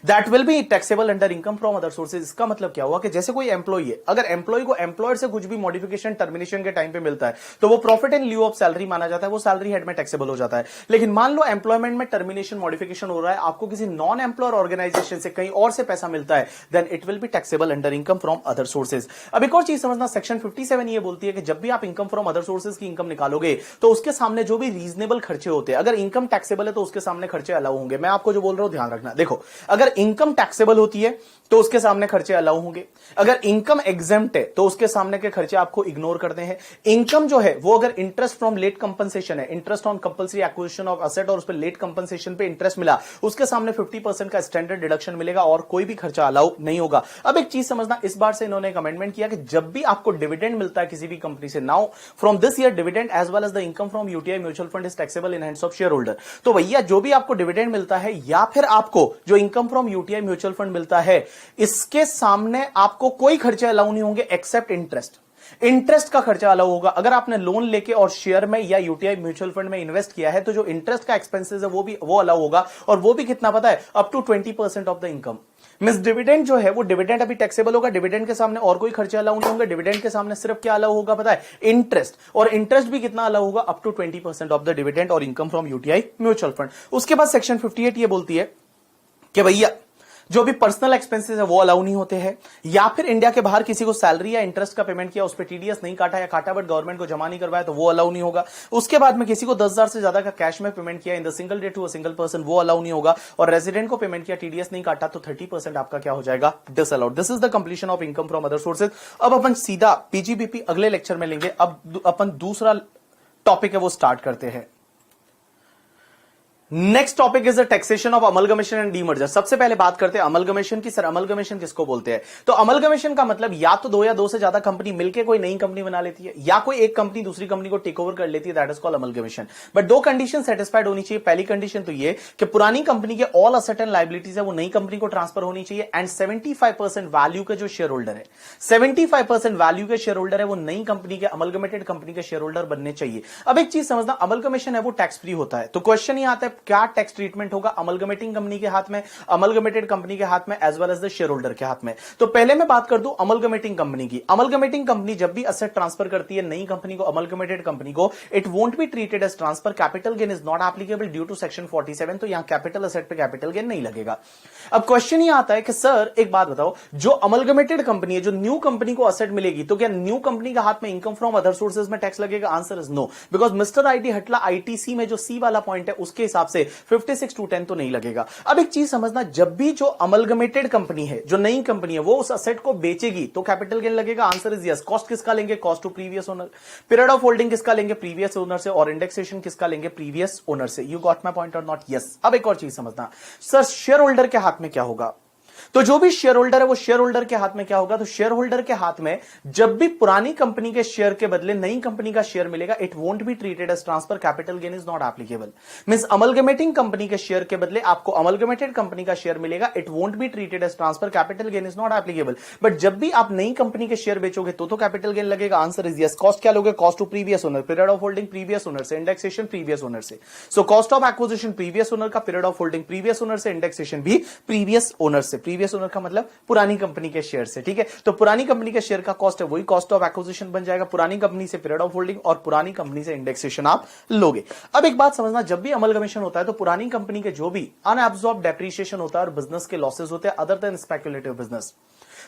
That will be taxable under income from other sources. इसका मतलब क्या हुआ कि जैसे कोई एम्प्लॉय है, अगर एम्प्लॉय को एम्प्लॉयर से कुछ भी मॉडिफिकेशन, टर्मिनेशन के टाइम पे मिलता है तो वो profit in lieu of salary माना जाता है, वो सैलरी हेड में टैक्सेबल हो जाता है। लेकिन मान लो एम्प्लॉयमेंट में टर्मिनेशन, मॉडिफिकेशन हो रहा है, आपको किसी नॉन एम्प्लॉयर ऑर्गेनाइजेशन से कहीं और से पैसा मिलता है, then it will be taxable under income from other sources. अब एक और चीज समझना, सेक्शन 57 ये बोलती है कि जब भी आप इनकम फ्रॉम अदर सोर्सेज की इनकम निकालोगे तो उसके सामने जो भी रीजनेबल खर्चे होते हैं, अगर इनकम टैक्सेबल है तो उसके सामने खर्चे अलाउ होंगे। मैं आपको जो बोल रहा हूं ध्यान रखना। देखो, अगर इनकम टैक्सेबल होती है तो उसके सामने खर्चे अलाउ होंगे, अगर इनकम एग्जेम्प्ट है तो उसके सामने के खर्चे आपको इग्नोर करते हैं। इनकम जो है वो अगर इंटरेस्ट फ्रॉम लेट कंपनसेशन है, interest on compulsory acquisition of asset, और उस पर लेट कंपनसेशन पे इंटरेस्ट मिला, उसके सामने 50% का स्टैंडर्ड डिडक्शन मिलेगा और कोई भी खर्चा अलाउ नहीं होगा। अब एक चीज समझना, इस बार से इन्होंने एक अमेंडमेंट किया कि जब भी आपको डिविडेंड मिलता है किसी भी कंपनी से, now from this year dividend as well as the income from UTI mutual fund is taxable in hands of share holder. तो भैया जो भी आपको डिविडेंड मिलता है या फिर आपको जो income from UTI mutual fund मिलता है, इसके सामने आपको कोई खर्चे अलाउ नहीं होंगे एक्सेप्ट इंटरेस्ट। इंटरेस्ट का खर्चा अलाउ होगा। अगर आपने लोन लेके और शेयर में या यूटीआई म्यूचुअल फंड में इन्वेस्ट किया है तो जो इंटरेस्ट का एक्सपेंसेस है वो अलाउ होगा, और वो भी कितना पता है? Up to 20% of the income. Means dividend जो है वो डिविडेंड अभी टैक्सेबल होगा, डिविडेंड के सामने और कोई खर्चे अलाउ नहीं होंगे, डिविडेंड के सामने सिर्फ क्या अलाउ होगा पता है? इंटरेस्ट, और इंटरेस्ट भी कितना अलाउ होगा? Up to 20% of the dividend और income from UTI mutual fund. उसके बाद सेक्शन 58 ये बोलती है कि भैया जो भी पर्सनल एक्सपेंसेस है वो अलाउ नहीं होते हैं, या फिर इंडिया के बाहर किसी को सैलरी या इंटरेस्ट का पेमेंट किया, उस पर टीडीएस नहीं काटा या काटा बट गवर्नमेंट को जमा नहीं करवाया तो वो अलाउ नहीं होगा। उसके बाद में किसी को 10,000 से ज्यादा का कैश में पेमेंट किया in the single day to a single person, वो अलाउ नहीं होगा। और रेजिडेंट को पेमेंट किया, टीडीएस नहीं काटा, तो 30% आपका क्या हो जाएगा? Disallowed. This is the completion of income from other sources. अब अपन सीधा पीजीबीपी अगले लेक्चर में लेंगे। अब अपन दूसरा टॉपिक है वो स्टार्ट करते हैं। Next topic is the taxation of amalgamation and demerger. सबसे पहले बात करते हैं अमलगमेशन की। सर अमलगमेशन किसको बोलते हैं? तो अमलगमेशन का मतलब या तो दो से ज्यादा कंपनी मिलकर कोई नई कंपनी बना लेती है, या कोई एक कंपनी दूसरी कंपनी को टेक ओवर कर लेती है, that is called amalgamation. But दो कंडीशन सेटिस्फाइड होनी चाहिए। पहली कंडीशन तो ये कि पुरानी कंपनी के ऑल असेट एंड लायबिलिटीज है वो नई कंपनी को ट्रांसफर होनी चाहिए, एंड 75% वैल्यू के जो शेयर होल्डर है, 75% वैल्यू के शेयर होल्डर है वो नई कंपनी के, अमलगमेटेड कंपनी के शेयर होल्डर बनने चाहिए। अब एक चीज समझना, अमलगमेशन है वो टैक्स फ्री होता है। तो क्वेश्चन ये आता है क्या टैक्स ट्रीटमेंट होगा अमलगमेटिंग कंपनी के हाथ में, अमलगमेटेड कंपनी के हाथ में, as well as the share holder के हाथ में। तो पहले मैं बात कर दूं अमलगमेटिंग कंपनी की। अमलगमेटिंग कंपनी जब भी असेट ट्रांसफर करती है नई कंपनी को, अमलगमेटेड कंपनी को, it won't be treated as transfer. Capital gain is not applicable due to section 47। तो यहां कैपिटल असेट पे कैपिटल गेन नहीं लगेगा। अब क्वेश्चन ये आता है कि सर एक बात बताओ, जो अमलगमेटेड कंपनी है, जो न्यू कंपनी को असेट मिलेगी, तो क्या न्यू कंपनी के हाथ में इनकम फ्रॉम अदर सोर्सेज में टैक्स लगेगा? Answer is no, because mister IT हटला आईटीसी में जो सी वाला पॉइंट है उसके हिसाब से 56/10 तो नहीं लगेगा। अब एक चीज समझना, जब भी जो अमलगमेटेड कंपनी है, जो नई कंपनी है, वो उस असेट को बेचेगी तो कैपिटल गेन लगेगा। Answer is yes. कॉस्ट किसका लेंगे? Cost to previous owner. Period of holding किसका लेंगे? प्रीवियस ओनर से। और इंडेक्सेशन किसका लेंगे? प्रीवियस ओनर से। यू गॉट माय पॉइंट और नॉट? यस। अब एक और चीज समझना सर, शेयर होल्डर के हाथ में क्या होगा? तो जो भी शेयर होल्डर है वो शेयर होल्डर के हाथ में क्या होगा? तो शेयर होल्डर के हाथ में जब भी पुरानी कंपनी के शेयर के बदले नई कंपनी का शेयर मिलेगा, it won't be treated as transfer, capital gain is not applicable. Means amalgamating company के शेयर के बदले आपको अमलगमेटेड कंपनी का शेयर मिलेगा, it won't be treated as transfer, capital gain is not applicable. But जब भी आप नई कंपनी के शेयर बेचोगे तो कैपिटल गेन लगेगा। Answer is yes. कॉस्ट क्या लोगे? Cost to previous owner. Period of holding previous owner से, इंडेक्सेशन प्रीवियस ओनर से। So cost of acquisition previous owner का, period of holding previous owner से, इंडेक्सेशन भी प्रीवियस ओनर से। प्रीवियस ओनर का मतलब पुरानी कंपनी के शेयर से। ठीक है, तो पुरानी कंपनी के शेयर का कॉस्ट है वही कॉस्ट ऑफ एक्विजिशन बन जाएगा। पुरानी कंपनी से पीरियड ऑफ होल्डिंग और पुरानी कंपनी से इंडेक्सेशन आप लोगे। अब एक बात समझना, जब भी अमलगमेशन होता है तो पुरानी कंपनी के जो भी अनएब्सॉर्ब डेप्रिसिएशन होता है और बिजनेस के लॉसेस होते हैं अदर देन स्पेक्युलेटिव बिजनेस,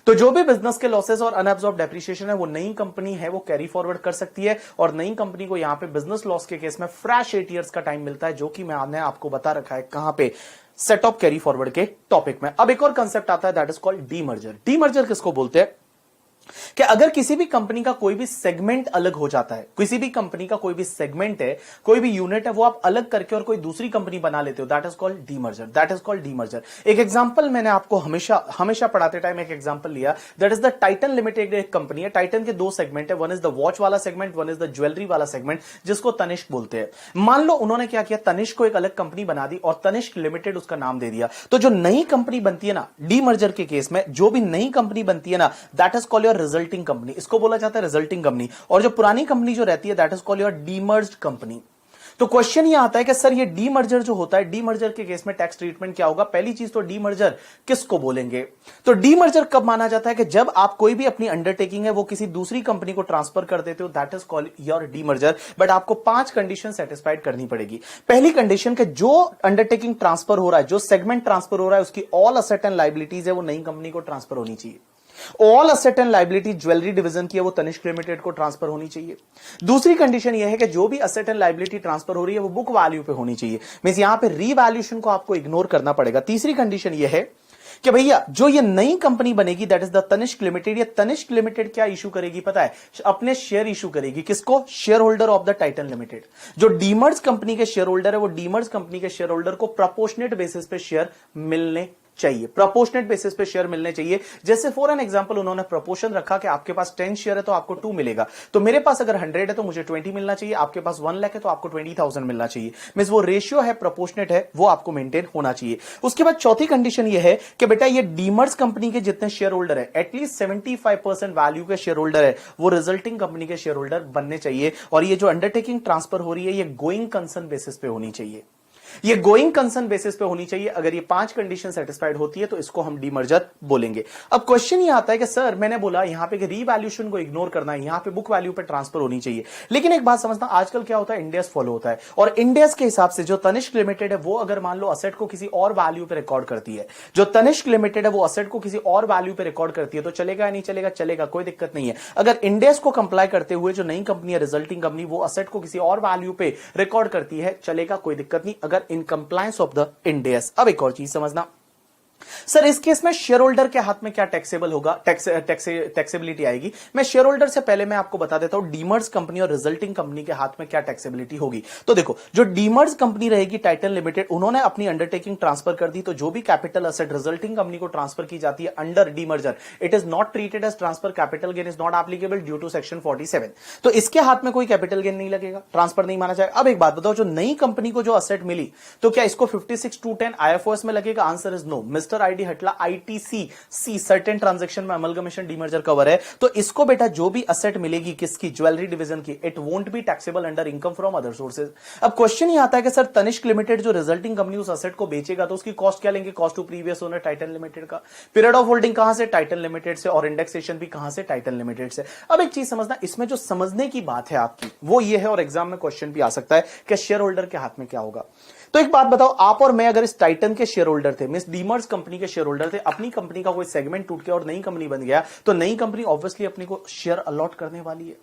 तो जो भी बिजनेस के लॉसेस और अनएब्सॉर्ब डेप्रिसिएशन है वो नई कंपनी है वो कैरी फॉरवर्ड कर सकती है। और नई कंपनी को यहां पे बिजनेस लॉस के केस में फ्रेश 8 इयर्स का टाइम मिलता है, जो कि मैंने आपको बता रखा है कहां पे, सेट ऑफ कैरी फॉरवर्ड के टॉपिक में। अब एक और कंसेप्ट आता है that is called demerger. Demerger किसको बोलते हैं? कि अगर किसी भी कंपनी का कोई भी सेगमेंट अलग हो जाता है, किसी भी कंपनी का कोई भी सेगमेंट है, कोई भी यूनिट है, वो आप अलग करके और कोई दूसरी कंपनी बना लेते हो, that is called demerger. That is called demerger. एक एग्जांपल मैंने आपको हमेशा पढ़ाते टाइम एक एग्जांपल लिया, that is the Titan limited. एक कंपनी है, टाइटन के 2 सेगमेंट है, वन इज द वॉच वाला segment, one is the jewellery वाला सेगमेंट, जिसको तनिष्क बोलते हैं। मान लो उन्होंने क्या किया, तनिष्क को एक अलग कंपनी बना दी और तनिष्क लिमिटेड उसका नाम दे दिया। तो जो नई कंपनी बनती है ना, डीमर्जर के केस में जो भी नई कंपनी बनती है ना, that is called your resulting company. इसको बोला जाता है रिजल्टिंग कंपनी। और जो पुरानी कंपनी जो रहती है that is called your demerged company. तो क्वेश्चन ये आता है कि सर ये डीमर्जर जो होता है, डीमर्जर के केस में टैक्स ट्रीटमेंट क्या होगा? पहली चीज तो डीमर्जर किसको बोलेंगे? तो डीमर्जर कब माना जाता है? कि जब आप कोई भी अपनी अंडरटेकिंग है वो किसी दूसरी कंपनी को ट्रांसफर कर देते हो, that is called your demerger. But आपको 5 कंडीशन सेटिस्फाइड करनी पड़ेगी। पहली कंडीशन के जो अंडरटेकिंग ट्रांसफर हो रहा है, जो सेगमेंट ट्रांसफर हो रहा है, उसकी ऑल असेट एंड लायबिलिटीज है वो नई कंपनी को ट्रांसफर होनी चाहिए। All asset and liability jewellery division की है वो तनिष्क लिमिटेड को ट्रांसफर होनी चाहिए। दूसरी कंडीशन यह है कि जो भी असेट एंड लायबिलिटी ट्रांसफर हो रही है वो बुक वैल्यू पे होनी चाहिए, मींस यहां पे रीवैल्यूएशन को आपको इग्नोर करना पड़ेगा। तीसरी कंडीशन यह है कि भैया जो ये नई कंपनी बनेगी that is the Tanishq limited, ये तनिष्क लिमिटेड क्या इशू करेगी पता है? अपने शेयर इशू करेगी। किसको? Share holder of the Titan limited. जो डीमर्ज कंपनी के शेयर होल्डर है वो डीमर्ज कंपनी के शेयर होल्डर को प्रोपोर्शनेट बेसिस पे शेयर मिलने चाहिए, प्रोपोर्शनेट बेसिस पे शेयर मिलने चाहिए। जैसे फॉर एन एग्जांपल उन्होंने प्रोपोर्शन रखा कि आपके पास 10 शेयर है तो आपको 2 मिलेगा, तो मेरे पास अगर 100 है तो मुझे 20 मिलना चाहिए, आपके पास 1 लाख है तो आपको 20,000 मिलना चाहिए। मींस वो रेशियो है, प्रोपोर्शनेट है, वो आपको मेंटेन होना चाहिए। उसके बाद चौथी कंडीशन ये है कि बेटा ये डीमर्ज कंपनी के जितने शेयर होल्डर है, एटलीस्ट 75% वैल्यू के शेयर होल्डर है वो रिजल्टिंग कंपनी के शेयर होल्डर बनने चाहिए। और ये जो अंडरटेकिंग ट्रांसफर हो रही है ये गोइंग कंसर्न बेसिस पे होनी चाहिए, ये गोइंग कंसर्न बेसिस पे होनी चाहिए। अगर ये 5 कंडीशन सेटिस्फाइड होती है तो इसको हम डीमर्जर बोलेंगे। अब क्वेश्चन ये आता है कि सर मैंने बोला यहां पे कि रीवैल्यूएशन को इग्नोर करना है, यहां पे बुक वैल्यू पे ट्रांसफर होनी चाहिए। लेकिन एक बात समझना, आजकल क्या होता है, इंडेस फॉलो होता है और इंडेस के हिसाब से जो तनिष्क लिमिटेड है वो अगर मान लो असेट को किसी और वैल्यू पे रिकॉर्ड करती है, जो तनिष्क लिमिटेड है वो असेट को किसी और वैल्यू पे रिकॉर्ड करती है, तो चलेगा या नहीं चलेगा? चलेगा, कोई दिक्कत नहीं है। अगर इंडेस को कंप्लाई करते हुए जो नई कंपनी है रिजल्टिंग कंपनी वो असेट को किसी और वैल्यू पे रिकॉर्ड करती है, चलेगा, कोई दिक्कत नहीं, अगर इन कंप्लायंस ऑफ द इंडेस। अब एक और चीज समझना, सर इस केस में शेयर होल्डर के हाथ में क्या टैक्सेबल होगा, टैक्सेबिलिटी आएगी? मैं शेयर होल्डर से पहले मैं आपको बता देता हूं डीमर्ज कंपनी और रिजल्टिंग कंपनी के हाथ में क्या टैक्सेबिलिटी होगी। तो देखो, जो डीमर्ज कंपनी रहेगी टाइटन लिमिटेड, उन्होंने अपनी अंडरटेकिंग ट्रांसफर कर दी, तो जो भी कैपिटल असेट रिजल्टिंग कंपनी को ट्रांसफर की जाती है under demerger, it is not treated as transfer, capital gain is not applicable due to section 47। तो इसके हाथ में कोई कैपिटल गेन नहीं लगेगा, ट्रांसफर नहीं माना जाएगा। अब एक बात बताओ, जो नई कंपनी को जो असेट मिली तो क्या इसको 56/10 IFRS में लगेगा? Answer is no. Mister ID हटला ITC सर्टेन ट्रांजैक्शन में अमलगमेशन डीमर्जर कवर है, तो इसको बेटा जो भी असेट मिलेगी किसकी, ज्वेलरी डिवीजन की, it won't be taxable under income from other sources. अब क्वेश्चन ये आता है कि सर तनिष्क लिमिटेड जो रिजल्टिंग कंपनी उस असेट को बेचेगा तो उसकी कॉस्ट क्या लेंगे? Cost to previous owner Titan limited का। पीरियड ऑफ होल्डिंग कहां से? टाइटन लिमिटेड से। और इंडेक्सेशन भी कहां से? टाइटन लिमिटेड से। अब एक चीज समझना, इसमें जो समझने की बात है आपकी वो ये है, और एग्जाम में क्वेश्चन भी आ सकता है कि शेयर होल्डर के हाथ में क्या होगा। तो एक बात बताओ, आप और मैं अगर इस टाइटन के शेयर होल्डर थे, मिस डीमर्स कंपनी के शेयर होल्डर थे, अपनी कंपनी का कोई सेगमेंट टूट गया और नई कंपनी बन गया, तो नई कंपनी ऑब्वियसली अपने को शेयर अलॉट करने वाली है।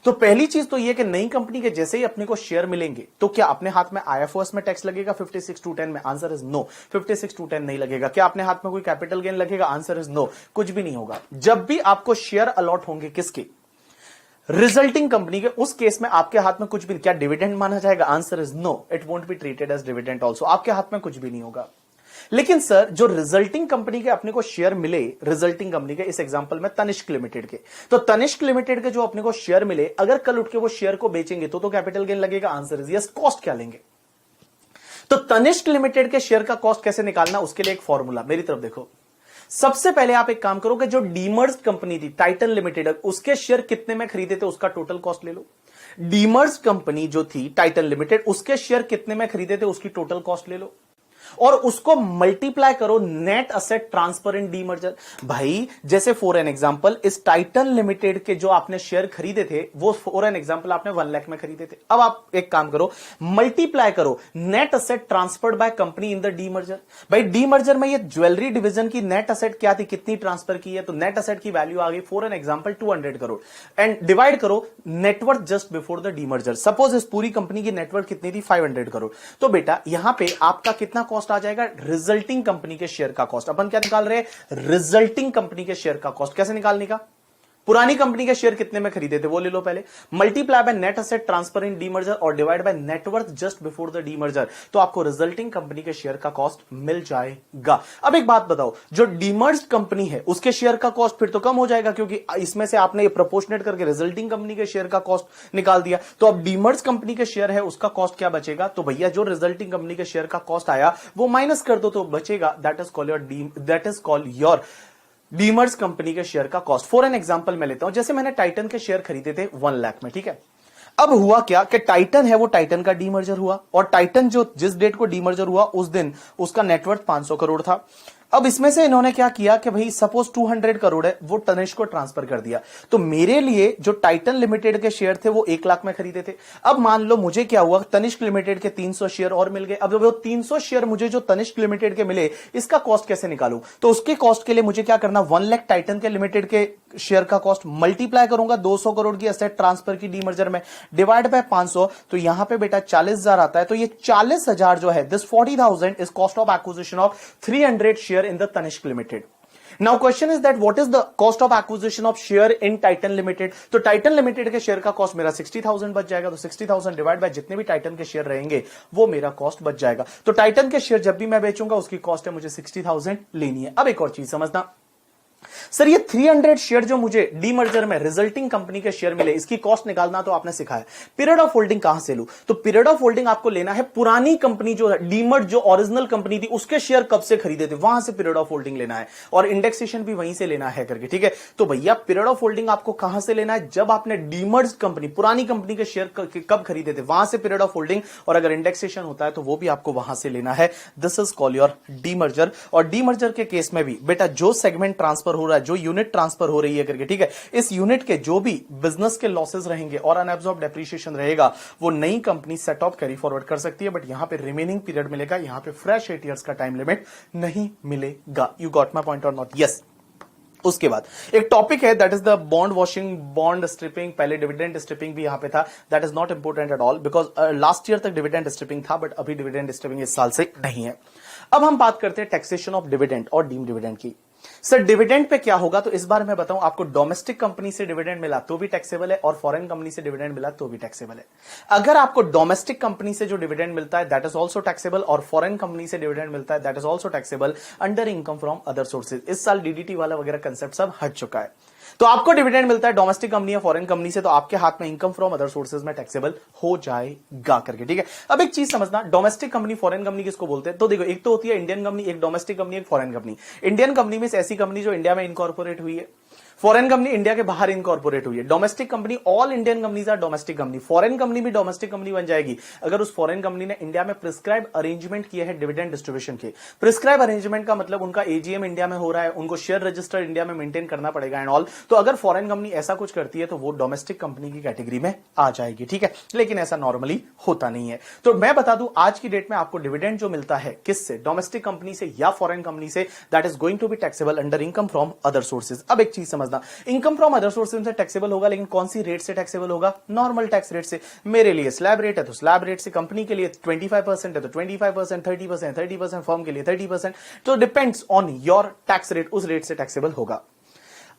तो पहली चीज तो यह कि नई कंपनी के जैसे ही अपने को शेयर मिलेंगे तो क्या अपने हाथ में आईएफओएस में टैक्स लगेगा 56(2)(10) में? आंसर इज नो, 56(2)(10) नहीं लगेगा। क्या अपने हाथ में कोई कैपिटल गेन लगेगा? आंसर इज नो, कुछ भी नहीं होगा। जब भी आपको शेयर अलॉट होंगे किसके? रिजल्टिंग कंपनी के, उस केस में आपके हाथ में कुछ भी, क्या डिविडेंड माना जाएगा? Answer is no, it won't be treated as dividend also, आपके हाथ में कुछ भी नहीं होगा। लेकिन सर जो रिजल्टिंग कंपनी के अपने को शेयर मिले, रिजल्टिंग कंपनी के, इस एग्जांपल में तनिष्क लिमिटेड के, तो तनिष्क लिमिटेड के जो अपने को शेयर मिले, अगर कल उठ के वो शेयर को बेचेंगे तो कैपिटल गेन लगेगा? Answer is yes. कॉस्ट क्या लेंगे? तो तनिष्क लिमिटेड के शेयर का कॉस्ट कैसे निकालना, उसके लिए एक फॉर्मूला, मेरी तरफ देखो। सबसे पहले आप एक काम करोगे, जो डीमर्स कंपनी थी टाइटन लिमिटेड, उसके शेयर कितने में खरीदे थे उसका टोटल कॉस्ट ले लो। डीमर्स कंपनी जो थी टाइटन लिमिटेड, उसके शेयर कितने में खरीदे थे उसकी टोटल कॉस्ट ले लो और उसको मल्टीप्लाई करो net asset transfer in demerger. भाई जैसे फॉर एन एग्जांपल इस टाइटन लिमिटेड के जो आपने शेयर खरीदे थे, वो फॉर एन एग्जांपल आपने 1 लाख में खरीदे थे। अब आप एक काम करो, मल्टीप्लाई करो net asset transferred by company in the demerger. भाई डीमर्जर में ये ज्वेलरी डिवीजन की नेट असेट क्या थी, कितनी ट्रांसफर की है, तो नेट असेट की वैल्यू आ गई for an example 200 crore and divide करो net worth just before the demerger. Suppose इस पूरी कंपनी की नेटवर्थ कितनी थी, 500 करोड़। तो बेटा यहां पे आपका कितना कॉस्ट आ जाएगा? रिजल्टिंग कंपनी के शेयर का कॉस्ट। अपन क्या निकाल रहे हैं? रिजल्टिंग कंपनी के शेयर का कॉस्ट। कैसे निकालने का? पुरानी कंपनी के शेयर कितने में खरीदे थे वो ले लो पहले, multiply by net asset transfer in demerger और divide by net worth just before the demerger, तो आपको रिजल्टिंग कंपनी के शेयर का कॉस्ट मिल जाएगा। अब एक बात बताओ, जो डीमर्ज कंपनी है उसके शेयर का कॉस्ट फिर तो कम हो जाएगा, क्योंकि इसमें से आपने ये प्रोपोर्शनेट करके रिजल्टिंग कंपनी के शेयर का कॉस्ट निकाल दिया। तो अब डीमर्ज कंपनी के शेयर है उसका कॉस्ट क्या बचेगा? तो भैया जो रिजल्टिंग कंपनी के शेयर का कॉस्ट आया वो माइनस कर दो तो बचेगा, that is called your demerged company के शेयर का कॉस्ट। फॉर एन एग्जांपल मैं लेता हूं, जैसे मैंने टाइटन के शेयर खरीदे थे 1 लाख में, ठीक है। अब हुआ क्या कि टाइटन है वो टाइटन का डीमर्जर हुआ और टाइटन जो जिस डेट को डीमर्जर हुआ उस दिन उसका नेटवर्थ 500 करोड़ था। अब इसमें से इन्होंने क्या किया कि भाई सपोज 200 करोड़ है वो तनिष्क को ट्रांसफर कर दिया, तो मेरे लिए जो टाइटन लिमिटेड के शेयर थे वो 1 लाख में खरीदे थे। अब मान लो मुझे क्या हुआ, तनिष्क लिमिटेड के 300 शेयर और मिल गए। अब वो 300 शेयर मुझे जो तनिष्क लिमिटेड के मिले, इसका कॉस्ट कैसे निकालूं? तो उसके कॉस्ट के लिए मुझे क्या करना, 1 लाख टाइटन के लिमिटेड के शेयर का कॉस्ट मल्टीप्लाई करूंगा 200 करोड़ की एसेट ट्रांसफर की डीमर्जर में, डिवाइड बाय 500, तो यहां पे बेटा 40,000 आता है। तो ये 40,000 जो है, this 40,000 is cost of acquisition of 300 share in the Tanishq limited. Now question is that what is the cost of acquisition of share in Titan limited? तो टाइटन लिमिटेड के शेयर का कॉस्ट मेरा 60,000 बच जाएगा, तो 60,000 डिवाइड बाय जितने भी टाइटन के शेयर रहेंगे वो मेरा कॉस्ट बच जाएगा। तो टाइटन के शेयर जब भी मैं बेचूंगा उसकी कॉस्ट है मुझे 60,000 लेनी है। अब एक और चीज समझना, सर ये 300 शेयर जो मुझे डीमर्जर में रिजल्टिंग कंपनी के शेयर मिले, इसकी कॉस्ट निकालना तो आपने सिखाया। पीरियड ऑफ होल्डिंग कहां से लूं? तो पीरियड ऑफ होल्डिंग आपको लेना है पुरानी कंपनी जो डीमर्ज जो ओरिजिनल कंपनी थी उसके शेयर कब से खरीदे थे, वहां से पीरियड ऑफ होल्डिंग लेना है और इंडेक्सेशन भी वहीं से लेना है करके, ठीक है। तो भैया पीरियड ऑफ होल्डिंग आपको कहां से लेना है? जब आपने डीमर्ज कंपनी पुरानी कंपनी के शेयर कब खरीदे थे वहां से पीरियड ऑफ होल्डिंग, और अगर इंडेक्सेशन होता है तो वो भी आपको वहां से लेना है। This is called your demerger. और डीमर्जर के केस में भी बेटा जो सेगमेंट ट्रांसफर हो रहा है, जो यूनिट ट्रांसफर हो रही है करके, ठीक है, इस यूनिट के जो भी बिजनेस के लॉसेस रहेंगे और अनअब्सॉर्ब डेप्रिसिएशन रहेगा वो नई company set of carry forward कर सकती है, बट यहां पे रिमेनिंग पीरियड मिलेगा, यहां पे फ्रेश 8 इयर्स का टाइम लिमिट नहीं मिलेगा। यू गॉट माय पॉइंट और नॉट? यस। उसके बाद एक टॉपिक है that is the bond washing, bond stripping. पहले डिविडेंड स्ट्रिपिंग भी यहां पे था, that is not important at all because last year तक डिविडेंड स्ट्रिपिंग था, बट अभी डिविडेंड स्ट्रिपिंग इस साल से नहीं है। अब हम बात करते हैं टैक्सेशन ऑफ डिविडेंड और डीम डिविडेंड की। सर डिविडेंड पे क्या होगा? तो इस बार मैं बताऊं आपको, डोमेस्टिक कंपनी से डिविडेंड मिला तो भी टैक्सेबल है और फॉरेन कंपनी से डिविडेंड मिला तो भी टैक्सेबल है। अगर आपको डोमेस्टिक कंपनी से जो डिविडेंड मिलता है दैट इज ऑल्सो टैक्सेबल और फॉरेन कंपनी से डिविडेंड मिलता है that is also taxable under income from other sources. इस साल डीडीटी वाला वगैरह कंसेप्ट सब हट चुका है। तो आपको डिविडेंड मिलता है डोमेस्टिक कंपनी या फॉरेन कंपनी से, तो आपके हाथ में इनकम फ्रॉम अदर सोर्सेज में टैक्सेबल हो जाएगा करके, ठीक है। अब एक चीज समझना, डोमेस्टिक कंपनी फॉरेन कंपनी किसको बोलते हैं? तो देखो, एक तो होती है इंडियन कंपनी, एक डोमेस्टिक कंपनी, एक फॉरेन कंपनी। इंडियन कंपनी में ऐसी कंपनी जो इंडिया में इनकॉर्पोरेट हुई है, फॉरेन कंपनी इंडिया के बाहर इनकॉर्पोरेट हुई है, domestic company, all Indian companies are domestic company, foreign company भी डोमेस्टिक कंपनी बन जाएगी अगर उस फॉरेन कंपनी ने इंडिया में प्रिस्क्राइब अरेंजमेंट किए हैं डिविडेंड डिस्ट्रीब्यूशन के। प्रिस्क्राइब अरेंजमेंट का मतलब उनका एजीएम इंडिया में हो रहा है, उनको शेयर रजिस्टर इंडिया में मेंटेन करना पड़ेगा एंड ऑल। तो अगर फॉरेन कंपनी ऐसा कुछ करती है तो वो डोमेस्टिक कंपनी की कैटेगरी में आ जाएगी, ठीक है, लेकिन ऐसा नॉर्मली होता नहीं है। तो मैं बता दूं आज की डेट में आपको डिविडेंड जो मिलता है किससे, डोमेस्टिक कंपनी से या फॉरेन कंपनी से, that is going to be taxable under income from other sources. अब एक चीज समझना, इनकम फ्रॉम अदर सोर्सेज से टैक्सेबल होगा, लेकिन कौन सी रेट से टैक्सेबल होगा, नॉर्मल टैक्स रेट से। मेरे लिए स्लैब रेट है तो स्लैब रेट से, कंपनी के लिए 25% है तो 25%, 30%, 30%, फर्म के लिए 30%, तो depends on your tax rate, उस रेट से टैक्सेबल होगा।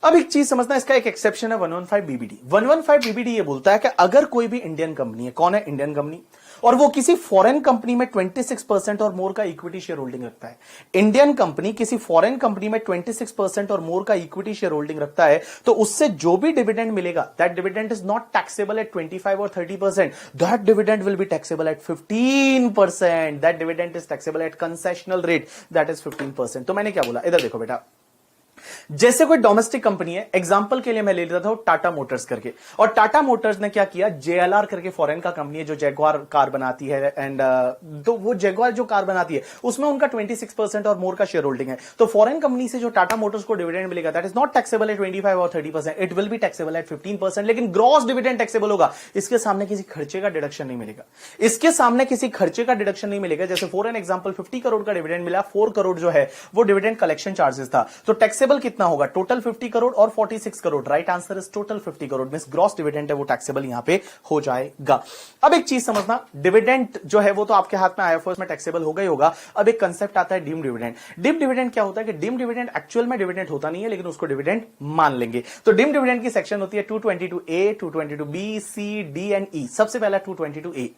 अब एक चीज समझना, इसका एक एक्सेप्शन है 115 बीबीडी। 115 बीबीडी ये बोलता है कि अगर कोई भी इंडियन कंपनी है, कौन है, इंडियन कंपनी, और वो किसी फॉरेन कंपनी में 26% और मोर का इक्विटी शेयर होल्डिंग रखता है, इंडियन कंपनी किसी फॉरेन कंपनी में 26% और मोर का इक्विटी शेयर होल्डिंग रखता है, तो उससे जो भी डिविडेंड मिलेगा, that dividend is not taxable at 25 और 30%, that dividend will be taxable at 15%, that dividend is taxable at concessional rate, that is 15%। तो मैंने क्या बोला, इधर देखो बेटा, जैसे कोई डोमेस्टिक कंपनी है, एग्जांपल के लिए मैं ले लेता था टाटा मोटर्स करके, और टाटा मोटर्स ने क्या किया, जेएलआर करके फॉरेन का कंपनी है जो जैगवार कार बनाती है, एंड तो वो जैगवार जो कार बनाती है उसमें उनका 26% और मोर का शेयर होल्डिंग है। तो फॉरेन कंपनी से जो टाटा मोटर्स को डिविडेंड मिलेगा, that is not taxable at 25 और 30%, it will be taxable at 15%, लेकिन ग्रॉस डिविडेंड टैक्सेबल होगा। इसके सामने किसी खर्चे का डिडक्शन नहीं मिलेगा, इसके सामने किसी खर्चे का डिडक्शन नहीं मिलेगा। जैसे फॉर एन एग्जांपल 50 करोड़ का डिविडेंड मिला, 4 करोड़ जो है वो डिविडेंड कलेक्शन चार्जेस था, तो टैक्सेबल कितना होगा, टोटल 50 करोड़ और 46 crore, right answer is total 50 crore, means gross dividend है वो टैक्सेबल यहां पे हो जाएगा। अब एक चीज समझना, डिविडेंड जो है वो तो आपके हाथ में आईएफओएस में टैक्सेबल होगा ही होगा। अब एक कंसेप्ट आता है डीम्ड डिविडेंड। डीम्ड डिविडेंड क्या होता है कि डीम्ड डिविडेंड एक्चुअल में डिविडेंड होता नहीं है, लेकिन उसको डिविडेंड मान लेंगे। तो डीम्ड डिविडेंड की सेक्शन होती है 222A, 222B, C, D and E। सबसे पहला 222A।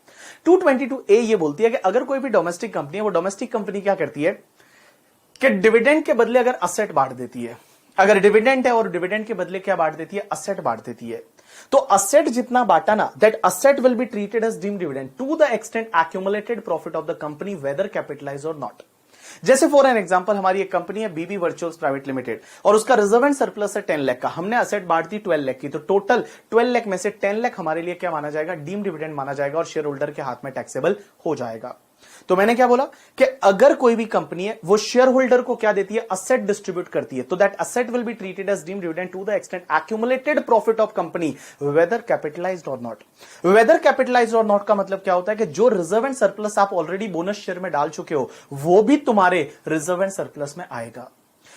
222A ये बोलती है कि अगर कोई भी डोमेस्टिक कंपनी है, वो डोमेस्टिक कंपनी क्या करती है कि डिविडेंड के बदले अगर असेट बांट देती है, अगर डिविडेंड है और डिविडेंड के बदले क्या बांट देती है, असेट बांट देती है, तो असेट जितना बांटा ना, that asset will be treated as deemed dividend to the extent accumulated profit of the company whether capitalise और नॉट। जैसे फॉर एन एग्जांपल हमारी एक कंपनी है बीबी वर्चुअल्स प्राइवेट लिमिटेड, और उसका रिजर्व एंड सरप्लस है 10 लाख का, हमने असेट बांट दी 12 लाख की, तो टोटल 12 लाख में से 10 लाख हमारे लिए क्या माना जाएगा, डीम्ड डिविडेंड माना जाएगा और शेयर होल्डर के हाथ में टैक्सेबल हो जाएगा। तो मैंने क्या बोला कि अगर कोई भी कंपनी है वो शेयर होल्डर को क्या देती है, असेट डिस्ट्रीब्यूट करती है, तो that asset will be treated as deemed dividend to the extent accumulated profit of company whether capitalised or not. Whether capitalised or not का मतलब क्या होता है कि जो रिजर्व एंड सरप्लस आप ऑलरेडी बोनस शेयर में डाल चुके हो वो भी तुम्हारे रिजर्व एंड सरप्लस में आएगा।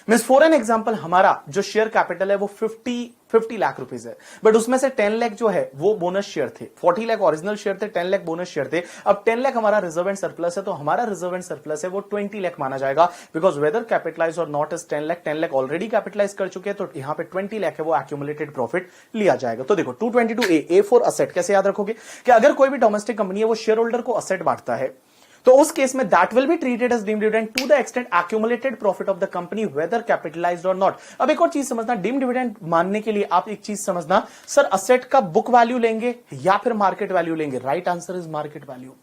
मींस फॉर एन एग्जांपल हमारा जो शेयर कैपिटल है वो 50 लाख रुपीस है, बट उसमें से 10 लाख जो है वो बोनस शेयर थे, 40 लाख ओरिजिनल शेयर थे, 10 लाख बोनस शेयर थे। अब 10 लाख हमारा रिजर्व एंड सरप्लस है, तो हमारा रिजर्व एंड सरप्लस है वो 20 लाख माना जाएगा, बिकॉज वेदर कैपिटलाइज और not is 10 lakh already capitalise कर चुके हैं, तो यहां पे 20 लाख है वो एक्यूमुलेटेड प्रॉफिट लिया जाएगा। तो देखो 222A फॉर असेट कैसे याद रखोगे कि अगर कोई भी डोमेस्टिक कंपनी है वो शेयर होल्डर को असेट बांटता है, तो उस केस में that will be treated as deemed dividend to the extent accumulated profit of the company whether capitalised or not. अब एक और चीज समझना, डीम्ड डिविडेंड मानने के लिए आप एक चीज समझना, सर असेट का बुक वैल्यू लेंगे या फिर मार्केट वैल्यू लेंगे, right answer is market value.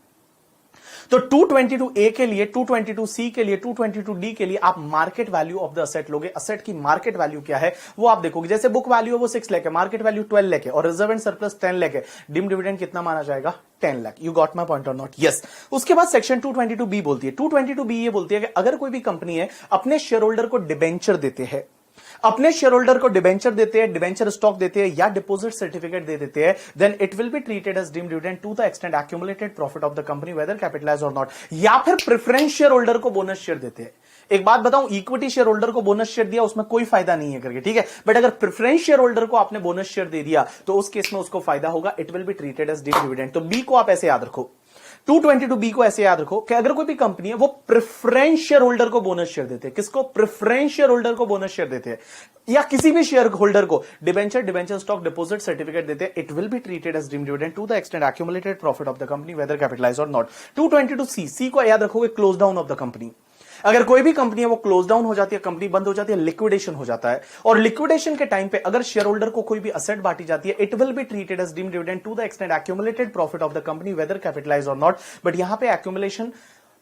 तो 222A के लिए, 222C के लिए, 222D के लिए आप market value of the asset लोगे। असेट की मार्केट वैल्यू क्या है वो आप देखोगे, जैसे बुक वैल्यू है वो 6 लाख है, मार्केट वैल्यू 12 लाख है और रिजर्व एंड सरप्लस 10 लाख है, डीम्ड डिविडेंड कितना माना जाएगा, 10 lakh. You got my point और नॉट, यस। उसके बाद सेक्शन 222B बोलती है, 222B ये बोलती है कि अगर कोई भी कंपनी है अपने शेयर होल्डर को डिबेंचर देते हैं, अपने शेयर होल्डर को डिबेंचर देते हैं, डिबेंचर स्टॉक देते हैं या डिपॉजिट सर्टिफिकेट दे देते हैं, then it will be treated as deemed dividend to the extent accumulated profit of the company whether capitalise और नॉट। या फिर प्रेफरेंस शेयर होल्डर को बोनस शेयर देते हैं। एक बात बताऊं, इक्विटी शेयर होल्डर को बोनस शेयर दिया उसमें कोई फायदा नहीं है करके, ठीक है, बट अगर प्रेफरेंस शेयर होल्डर को आपने बोनस शेयर दे दिया तो उस केस में उसको फायदा होगा, it will be treated as deemed dividend. तो बी को आप ऐसे याद रखो, 222B को ऐसे याद रखो कि अगर कोई भी कंपनी है वो प्रेफरेंस शेयर होल्डर को बोनस शेयर देते हैं, किसको, प्रेफरेंस शेयर होल्डर को बोनस शेयर देते हैं, या किसी भी शेयर होल्डर को डिबेंचर स्टॉक डिपॉजिट सर्टिफिकेट देते हैं, it will be treated as deemed dividend to the extent accumulated profit of the company whether capitalise और नॉट। 222C को याद रखोगे, close down of the company. अगर कोई भी कंपनी है वो क्लोज डाउन हो जाती है, कंपनी बंद हो जाती है, लिक्विडेशन हो जाता है, और लिक्विडेशन के टाइम पे अगर शेयर होल्डर को कोई भी असेट बांटी जाती है, it will be treated as deemed dividend to the extent accumulated profit of the company whether capitalise और नॉट। बट यहां पे एक्यूमुलेशन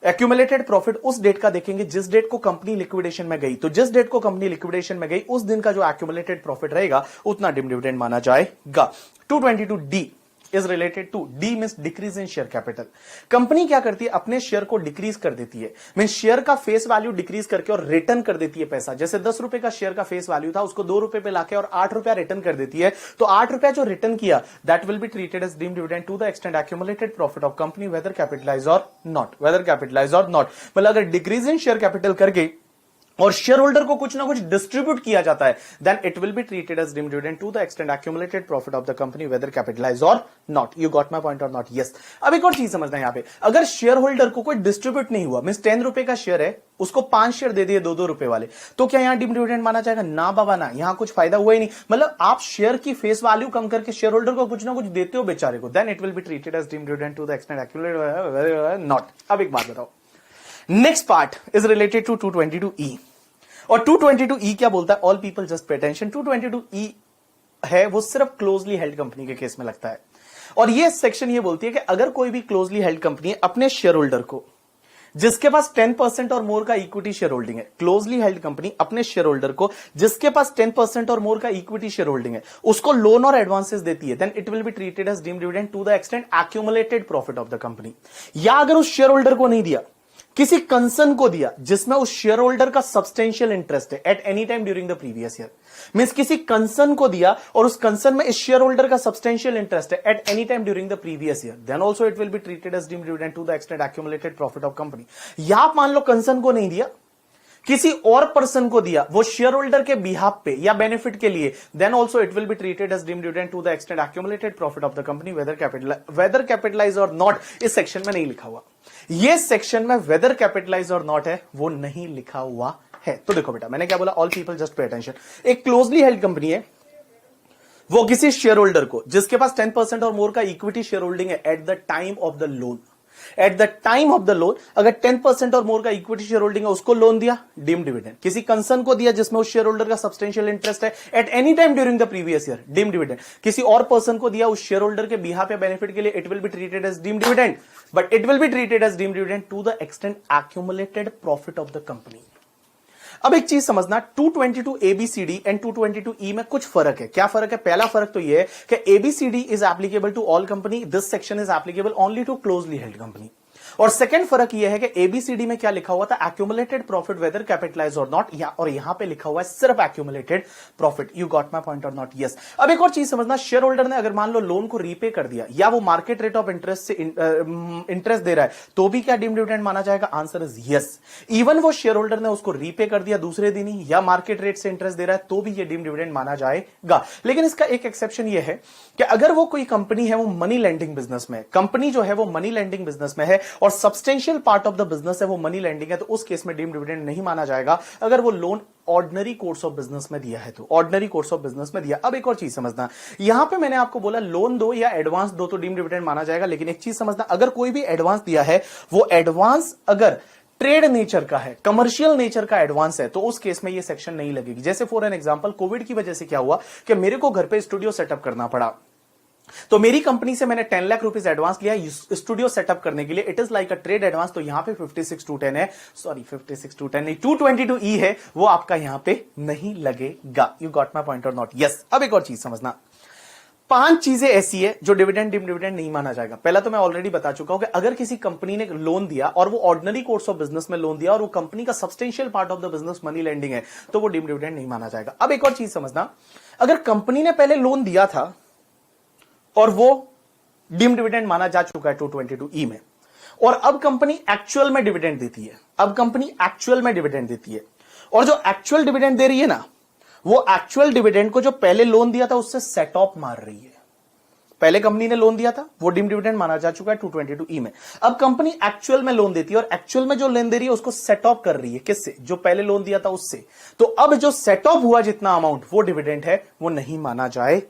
एक्यूमुलेटेड प्रॉफिट उस डेट का देखेंगे जिस डेट को कंपनी लिक्विडेशन में गई, तो जिस डेट को कंपनी लिक्विडेशन में गई उस दिन का जो एक्यूमुलेटेड प्रॉफिट रहेगा उतना डीम्ड डिविडेंड माना जाएगा। 222D is related to D means decrease in share capital. Company क्या करती है, अपने शेयर को डिक्रीज कर देती है, मींस शेयर का फेस वैल्यू डिक्रीज करके और रिटर्न कर देती है पैसा। जैसे 10 रुपए का शेयर का फेस वैल्यू था, उसको 2 रुपए पे लाके और 8 रुपया रिटर्न कर देती है, तो 8 रुपया जो रिटर्न किया that will be treated as deemed dividend to the extent accumulated profit of company whether capitalise और नॉट, वेदर कैपिटलाइज और नॉट। मतलब अगर डिक्रीज इन शेयर कैपिटल करके और शेयर होल्डर को कुछ ना कुछ डिस्ट्रीब्यूट किया जाता है, then it will be treated as deemed dividend to the extent accumulated profit of the company whether capitalise और not. You got my point और नॉट? यस। अब एक और चीज समझना है यहां पे, अगर शेयर होल्डर को कोई डिस्ट्रीब्यूट नहीं हुआ, मींस 10 रुपए का शेयर है, उसको 5 शेयर दे दिए 2-2 रुपए वाले, तो क्या यहां डीम्ड डिविडेंड माना जाएगा? ना बाबा ना, यहां कुछ फायदा हुआ ही नहीं। मतलब आप शेयर की फेस वैल्यू कम करके शेयर होल्डर को कुछ ना कुछ देते हो बेचारे को, then it will be treated as deemed dividend to the extent accumulated not. अब एक बात बताओ, next part is related to 222E। और 222E क्या बोलता है? All people just pay attention. 222E है वो सिर्फ क्लोजली हेल्ड कंपनी के केस में लगता है, और ये सेक्शन ये बोलती है कि अगर कोई भी क्लोजली हेल्ड कंपनी अपने शेयर होल्डर को, जिसके पास 10% और मोर का इक्विटी शेयर होल्डिंग है, क्लोजली हेल्ड कंपनी अपने शेयर होल्डर को जिसके पास 10% और मोर का इक्विटी शेयर होल्डिंग है, उसको लोन और एडवांसेस देती है, then it will be treated as deemed dividend to the extent accumulated profit of the company. या अगर उस शेयर होल्डर को नहीं दिया, किसी कंसर्न को दिया जिसमें उस शेयर होल्डर का सब्सटेंशियल इंटरेस्ट है at any time during the previous year, means किसी कंसर्न को दिया और उस कंसर्न में इस शेयर होल्डर का सब्सटेंशियल इंटरेस्ट है at any time during the previous year, then also it will be treated as deemed dividend to the extent accumulated profit of company. या आप मान लो कंसर्न को नहीं दिया, किसी और पर्सन को दिया, वो शेयर होल्डर के बिहाफ पे या बेनिफिट के लिए, then also it will be treated as deemed dividend to the extent accumulated profit of the company whether capitalise और नॉट। इस सेक्शन में नहीं लिखा हुआ, ये सेक्शन में वेदर कैपिटलाइज और नॉट है वो नहीं लिखा हुआ है। तो देखो बेटा, मैंने क्या बोला? All people just pay attention. एक क्लोजली हेल्ड कंपनी है, वो किसी शेयर होल्डर को जिसके पास 10% और मोर का इक्विटी शेयर होल्डिंग है at the time of the loan, at the time of the loan अगर 10% और मोर का इक्विटी शेयर होल्डिंग है, उसको लोन दिया, डीम्ड डिविडेंड। किसी कंसर्न को दिया जिसमें उस शेयर होल्डर का सब्सटेंशियल इंटरेस्ट है at any time during the previous year, deemed dividend. किसी और पर्सन को दिया उस शेयर होल्डर के बिहाफ या बेनिफिट के लिए, it will be treated as deemed dividend, but it will be treated as deemed dividend to the extent accumulated profit of the company. अब एक चीज समझना, 222 ABCD एंड 222E में कुछ फर्क है। क्या फर्क है? पहला फर्क तो यह है कि ABCD is applicable to all company, this section is applicable only to closely held company. और सेकंड फर्क यह है कि ABCD में क्या लिखा हुआ था? एक्यूमुलेटेड प्रॉफिट वेदर कैपिटलाइज और नॉट, और यहां पे लिखा हुआ है सिर्फ accumulated profit. You got my point और नॉट? यस। अब एक और चीज समझना, शेयर होल्डर ने अगर मान लो लोन को रीपे कर दिया या वो मार्केट रेट ऑफ इंटरेस्ट से इंटरेस्ट दे रहा है, तो भी क्या डीम्ड डिविडेंड माना जाएगा? Answer is yes. इवन वो शेयर होल्डर ने उसको रीपे कर दिया दूसरे दिन ही या मार्केट रेट से इंटरेस्ट दे रहा है, तो भी ये डीम्ड डिविडेंड माना जाएगा। लेकिन इसका एक एक्सेप्शन ये है कि अगर वो कोई कंपनी है, वो मनी लेंडिंग बिजनेस में, कंपनी जो है वो मनी लेंडिंग बिजनेस में है और substantial part of the business है वो मनी लेंडिंग है, तो उस केस में डीम्ड डिविडेंड नहीं माना जाएगा अगर वो loan ordinary course of business में दिया है तो, ऑर्डिनरी कोर्स ऑफ बिजनेस में दिया। अब एक और चीज समझना, यहां पे मैंने आपको बोला लोन दो या एडवांस दो तो डीम्ड डिविडेंड माना जाएगा, लेकिन एक चीज समझना, अगर कोई भी एडवांस दिया है, वो एडवांस अगर ट्रेड नेचर का है, कमर्शियल नेचर का एडवांस है, तो उस केस में ये सेक्शन नहीं लगेगी। जैसे फॉर एन एग्जांपल, कोविड की वजह से क्या हुआ कि मेरे को घर पे स्टूडियो सेटअप करना पड़ा, तो मेरी कंपनी से मैंने 10 लाख रुपीस एडवांस लिया स्टूडियो सेटअप करने के लिए, it is like a trade advance, तो यहां पे 56(2)(10 है, सॉरी 56(2)(10 नहीं, 222E है, वो आपका यहां पे नहीं लगेगा। यू गॉट माय पॉइंट और नॉट? यस। अब एक और चीज समझना, 5 चीजें ऐसी है जो डिविडेंड डीम्ड डिविडेंड नहीं माना जाएगा। पहला तो मैं ऑलरेडी बता चुका हूं कि अगर किसी कंपनी ने लोन दिया और वो ऑर्डिनरी कोर्स ऑफ बिजनेस में लोन दिया और वो कंपनी का substantial part of the business money lending है, तो वो डीम्ड डिविडेंड नहीं माना जाएगा। अब एक और चीज समझना, अगर कंपनी ने पहले लोन दिया था और वो डीम्ड डिविडेंड माना जा चुका है 222E में, और अब कंपनी एक्चुअल में डिविडेंड देती है, अब कंपनी एक्चुअल में डिविडेंड देती है, और जो एक्चुअल डिविडेंड दे रही है ना, वो एक्चुअल डिविडेंड को जो पहले लोन दिया था उससे सेट ऑफ मार रही है। पहले कंपनी ने लोन दिया था, वो डीम्ड डिविडेंड माना जा चुका है 222E में। अब कंपनी एक्चुअल में लोन देती है और एक्चुअल में जो लोन दे रही है उसको सेट ऑफ कर रही है, किससे? जो पहले लोन दिया था उससे। तो अब जो सेट ऑफ हुआ जितना अमाउंट, वो डिविडेंड है, वो नहीं माना जाए।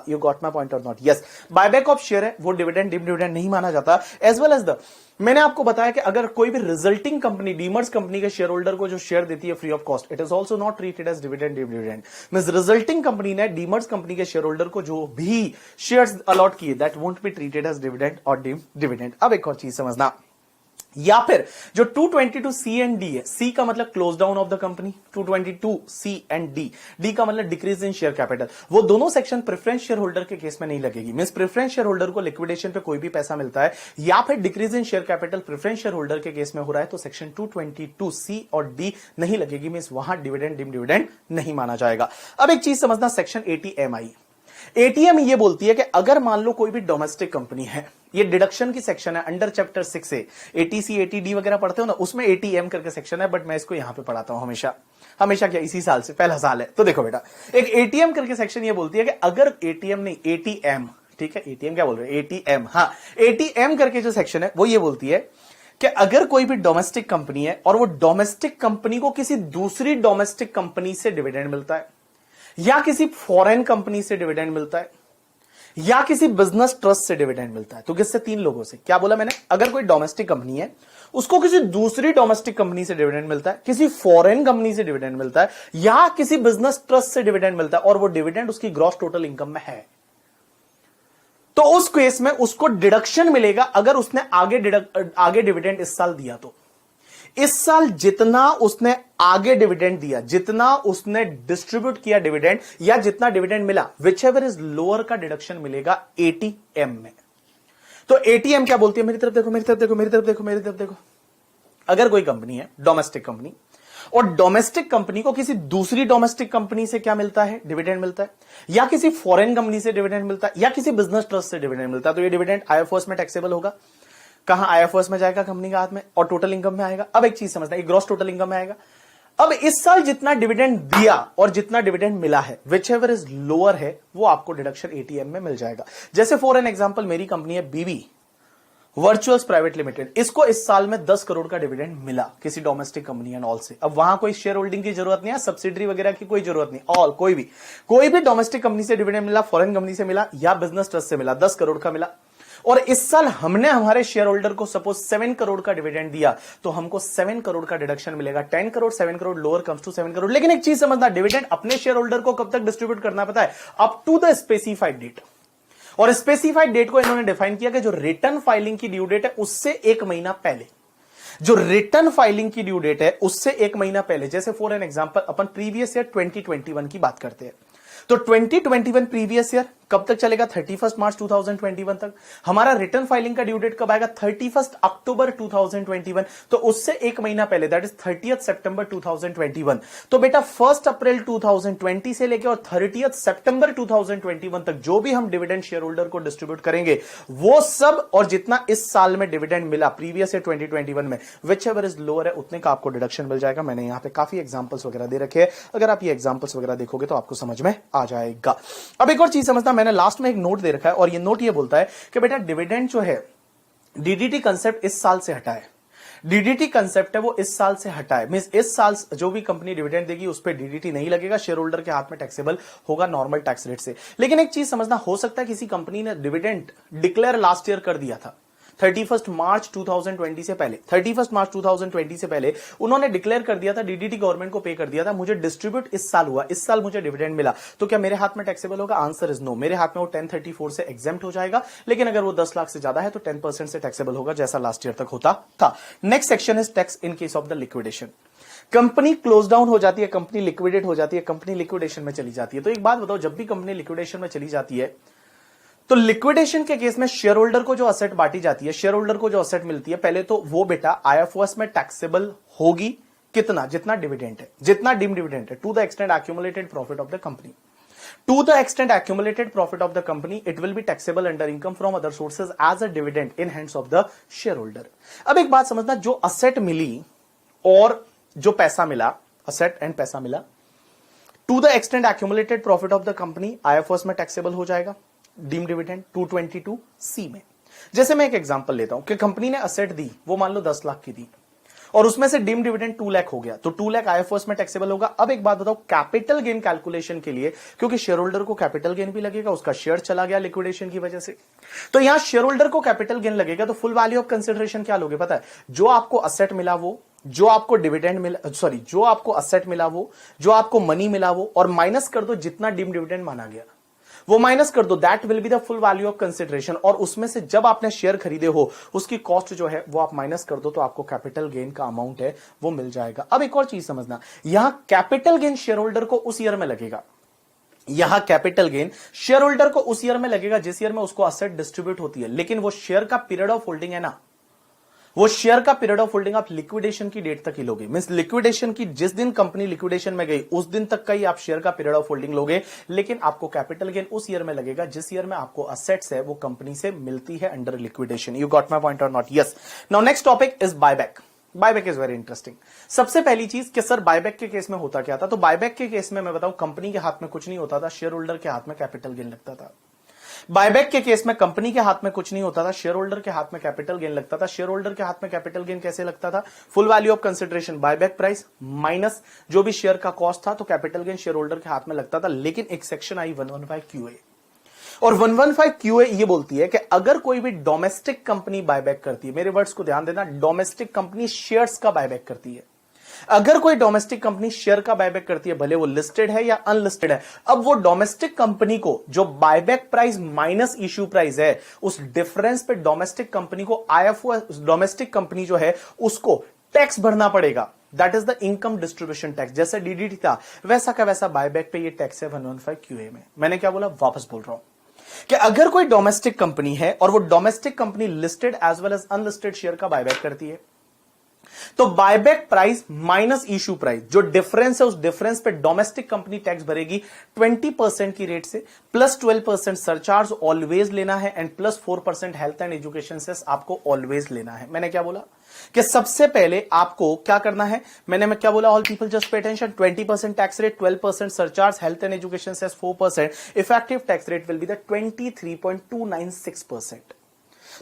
यू गॉट माय पॉइंट और not? Yes. Buyback of share है, वो डिविडेंड डीम्ड डिविडेंड नहीं माना जाता। एज वेल एज द, मैंने आपको बताया कि अगर कोई भी रिजल्टिंग कंपनी डीमर्स कंपनी के शेयर होल्डर को जो शेयर देती है free of cost, it is also not treated as dividend deemed dividend. Means resulting company ने डीमर्स कंपनी के शेयर होल्डर को जो भी शेयर्स अलॉट किए, that won't be treated as dividend or deemed dividend. अब एक और चीज समझना, या फिर जो 222 सी एंड डी है, सी का मतलब close down of the company, 222 C and D, D का मतलब डिक्रीज इन शेयर कैपिटल, वो दोनों सेक्शन प्रेफरेंस शेयर होल्डर के केस में नहीं लगेगी। मींस प्रेफरेंस शेयर होल्डर को लिक्विडेशन पे कोई भी पैसा मिलता है या फिर decrease in share capital preference share holder के केस में हो रहा है तो सेक्शन 222 सी और डी नहीं लगेगी। मींस वहां डिविडेंड डिविडेंड नहीं माना जाएगा। अब एक चीज समझना, सेक्शन 80 MI, एटीएम ये बोलती है कि अगर मान लो कोई भी डोमेस्टिक कंपनी है, ये डिडक्शन की सेक्शन है अंडर चैप्टर 6 ए, 80C 80D वगैरह पढ़ते हो ना, उसमें एटीएम करके सेक्शन है, बट मैं इसको यहां पे पढ़ाता हूं हमेशा हमेशा क्या, इसी साल से पहला साल है। तो देखो बेटा, एक एटीएम करके सेक्शन ये बोलती है कि अगर एटीएम नहीं, एटीएम, ठीक है, एटीएम क्या बोल रहे हैं, एटीएम, हाँ, एटीएम करके जो सेक्शन है वो ये बोलती है कि अगर कोई भी डोमेस्टिक कंपनी है और वो डोमेस्टिक कंपनी को किसी दूसरी डोमेस्टिक कंपनी से डिविडेंड मिलता है, या किसी फॉरेन कंपनी से डिविडेंड मिलता है, या किसी बिजनेस ट्रस्ट से डिविडेंड मिलता है, तो किससे, 3 लोगों से। क्या बोला मैंने, अगर कोई डोमेस्टिक कंपनी है उसको किसी दूसरी डोमेस्टिक कंपनी से डिविडेंड मिलता है, किसी फॉरेन कंपनी से डिविडेंड मिलता है, या किसी बिजनेस ट्रस्ट से डिविडेंड मिलता है और वो डिविडेंड उसकी ग्रॉस टोटल इनकम में है, तो उस केस में उसको डिडक्शन मिलेगा अगर उसने आगे डिविडेंड इस साल दिया तो। इस साल जितना उसने आगे डिविडेंड दिया, जितना उसने डिस्ट्रीब्यूट किया डिविडेंड, या जितना डिविडेंड मिला, विच एवर इज लोअर का डिडक्शन मिलेगा एटीएम में। तो एटीएम क्या बोलती है, मेरी तरफ देखो, मेरी तरफ देखो, मेरी तरफ देखो, मेरी तरफ देखो। अगर कोई कंपनी है डोमेस्टिक कंपनी, और डोमेस्टिक कंपनी को किसी दूसरी डोमेस्टिक कंपनी से क्या मिलता है, डिविडेंड मिलता है, या किसी फॉरेन कंपनी से डिविडेंड मिलता है, या किसी बिजनेस ट्रस्ट से डिविडेंड मिलता है, तो ये डिविडेंड आईएफओएस में टैक्सेबल होगा। कहां, आईएफओएस में जाएगा, कंपनी के हाथ में, और टोटल इनकम में आएगा। अब एक चीज समझना, ये ग्रॉस टोटल इनकम में आएगा। अब इस साल जितना डिविडेंड दिया और जितना डिविडेंड मिला है, विच एवर इज लोअर है, वो आपको डिडक्शन एटीएम में मिल जाएगा। जैसे फॉर एन एग्जांपल, मेरी कंपनी है बीबी वर्चुअल्स प्राइवेट लिमिटेड, इसको इस साल में 10 करोड़ का डिविडेंड मिला किसी डोमेस्टिक कंपनी एंड ऑल से। अब वहां कोई शेयर होल्डिंग की जरूरत नहीं है, सब्सिडरी वगैरह की कोई जरूरत नहीं, ऑल कोई भी डोमेस्टिक कंपनी से डिविडेंड मिला, फॉरेन कंपनी से मिला या बिजनेस ट्रस्ट से मिला, 10 करोड़ का मिला, और इस साल हमने हमारे शेयर होल्डर को सपोज 7 करोड़ का डिविडेंड दिया, तो हमको 7 करोड़ का डिडक्शन मिलेगा। 10 crore 7 crore lower comes to 7 crore. लेकिन एक चीज समझना, डिविडेंड अपने शेयर होल्डर को कब तक डिस्ट्रीब्यूट करना पता है, up to the specified date. और स्पेसिफाइड डेट को इन्होंने डिफाइन किया कि जो रिटर्न फाइलिंग की ड्यू डेट है उससे 1 महीना पहले, जो रिटर्न फाइलिंग की ड्यू डेट है उससे 1 महीना पहले। जैसे फॉर एन एग्जांपल अपन प्रीवियस ईयर 2021 की बात करते हैं, तो 2021 प्रीवियस ईयर कब तक चलेगा, 31 मार्च 2021 तक। हमारा रिटर्न फाइलिंग का ड्यू डेट कब आएगा, 31 अक्टूबर 2021, तो उससे 1 महीना पहले, दैट इज 30 सितंबर 2021। तो बेटा 1 अप्रैल 2020 से लेकर और 30 सितंबर 2021 तक जो भी हम डिविडेंड शेयर होल्डर को डिस्ट्रीब्यूट करेंगे, वो सब और जितना इस साल में डिविडेंड मिला प्रीवियस ईयर 2021 में, विच एवर इज लोअर है, उतने का आपको डिडक्शन मिल जाएगा। मैंने यहां पे काफी एग्जांपल्स वगैरह दे रखे हैं, अगर आप ये एग्जांपल्स वगैरह देखोगे तो आपको समझ में आ जाएगा। अब एक और चीज समझना, मैंने लास्ट में एक नोट दे रखा है और ये नोट ये बोलता है कि बेटा डिविडेंड जो है, डीडीटी कंसेप्ट इस साल से हटा है। डीडीटी कंसेप्ट है वो इस साल से हटा है, मींस इस साल जो भी कंपनी डिविडेंड देगी उस पर डीडीटी नहीं लगेगा, शेयर होल्डर के हाथ में टैक्सेबल होगा नॉर्मल टैक्स रेट से। लेकिन एक चीज समझना, हो सकता है किसी कंपनी ने डिविडेंड डिक्लेयर लास्ट ईयर कर दिया था, 31 मार्च 2020 से पहले, 31 मार्च 2020 से पहले उन्होंने डिक्लेयर कर दिया था, डीडीटी गवर्नमेंट को पे कर दिया था, मुझे डिस्ट्रीब्यूट इस साल हुआ, इस साल मुझे डिविडेंड मिला, तो क्या मेरे हाथ में टैक्सेबल होगा? आंसर इज नो, मेरे हाथ में वो 1034 से एग्जेम्प्ट हो जाएगा। लेकिन अगर वो 10 लाख से ज्यादा है तो 10% से टैक्सेबल होगा, जैसा लास्ट ईयर तक होता था। Next section is tax in case of the liquidation. Company close down हो जाती है, कंपनी लिक्विडेट हो जाती है, कंपनी लिक्विडेशन में चली जाती है। तो एक बात बताओ, जब भी कंपनी लिक्विडेशन में चली जाती है तो लिक्विडेशन के केस में शेयर होल्डर को जो असेट बांटी जाती है, शेयर होल्डर को जो असेट मिलती है, पहले तो वो बेटा आईएफओएस में टैक्सेबल होगी कितना, जितना डिविडेंड है, जितना डीम्ड डिविडेंड है, to the extent accumulated profit of the company. To the extent accumulated profit of the company, it will be taxable under income from other sources as a dividend in hands of the share holder. अब एक बात समझना, जो असेट मिली और जो पैसा मिला, असेट एंड पैसा मिला, to the extent accumulated profit of the company IFOS में टैक्सेबल हो जाएगा डीम डिविडेंड 222C में। जैसे मैं एक एग्जांपल लेता हूं कि कंपनी ने असेट दी, वो मान लो 10 लाख की दी और उसमें से डीम डिविडेंड 2 लाख हो गया, तो 2 लाख आईएफओएस में टैक्सेबल होगा। अब एक बात बताओ, कैपिटल गेन कैलकुलेशन के लिए, क्योंकि शेयर होल्डर को कैपिटल गेन भी लगेगा, उसका शेयर चला गया लिक्विडेशन की वजह से, तो यहां शेयर होल्डर को कैपिटल गेन लगेगा, तो फुल वैल्यू ऑफ कंसिडरेशन क्या लोगे पता है? जो आपको असेट मिला वो, जो आपको डिविडेंड मिला, सॉरी जो आपको असेट मिला वो, जो आपको मनी मिला वो, और माइनस कर दो जितना डीम डिविडेंड माना गया। वो माइनस कर दो, that will be the full value of consideration. और उसमें से जब आपने शेयर खरीदे हो उसकी कॉस्ट जो है वो आप माइनस कर दो, तो आपको कैपिटल गेन का अमाउंट है वो मिल जाएगा। अब एक और चीज समझना, यहां कैपिटल गेन शेयर होल्डर को उस ईयर में लगेगा, यहां कैपिटल गेन शेयर होल्डर को उस ईयर में लगेगा जिस ईयर में उसको असेट डिस्ट्रीब्यूट होती है, लेकिन वो शेयर का पीरियड ऑफ होल्डिंग है ना, वो शेयर का पीरियड ऑफ होल्डिंग आप लिक्विडेशन की डेट तक ही लोगे। मींस लिक्विडेशन की जिस दिन कंपनी लिक्विडेशन में गई उस दिन तक का ही आप शेयर का पीरियड ऑफ होल्डिंग लोगे, लेकिन आपको कैपिटल गेन उस ईयर में लगेगा जिस ईयर में आपको असेट्स है वो कंपनी से मिलती है under liquidation. You got my point और not? Yes. Now next topic is buyback. Buyback is very interesting. सबसे पहली चीज कि सर बायबैक के केस में होता क्या था, तो बायबैक के केस में मैं बताऊं कंपनी के हाथ में कुछ नहीं होता था, शेयर होल्डर के हाथ में कैपिटल गेन लगता था। बायबैक के केस में कंपनी के हाथ में कुछ नहीं होता था, शेयर होल्डर के हाथ में कैपिटल गेन लगता था। शेयर होल्डर के हाथ में कैपिटल गेन कैसे लगता था? Full value of consideration buyback price minus जो भी शेयर का कॉस्ट था, तो कैपिटल गेन शेयर होल्डर के हाथ में लगता था। लेकिन एक सेक्शन आई 115 QA, और 115 QA ये बोलती है कि अगर कोई भी डोमेस्टिक कंपनी बायबैक करती है, मेरे वर्ड्स को ध्यान देना, डोमेस्टिक कंपनी शेयर्स का बायबैक करती है, अगर कोई डोमेस्टिक कंपनी शेयर का बायबैक करती है, भले वो लिस्टेड है या अनलिस्टेड है, अब वो डोमेस्टिक कंपनी को जो buyback price minus issue price है उस डिफरेंस पे डोमेस्टिक कंपनी को IFO डोमेस्टिक कंपनी जो है उसको टैक्स भरना पड़ेगा। That is the income distribution tax. जैसे DDT था वैसा का वैसा बायबैक पे ये टैक्स है 115 QA में। मैंने क्या बोला, वापस बोल रहा हूं कि अगर कोई डोमेस्टिक कंपनी है और वो domestic company listed as well as unlisted share का बायबैक करती है, तो buyback price minus issue price जो डिफरेंस है उस डिफरेंस पे डोमेस्टिक कंपनी टैक्स भरेगी 20% की रेट से, प्लस 12% सरचार्ज ऑलवेज लेना है, and plus 4% health and education cess आपको ऑलवेज लेना है। मैंने क्या बोला कि सबसे पहले आपको क्या करना है, मैं क्या बोला, all people just pay attention, 20% tax rate, 12% surcharge, health and education cess 4%, effective tax rate will be the 23.296%।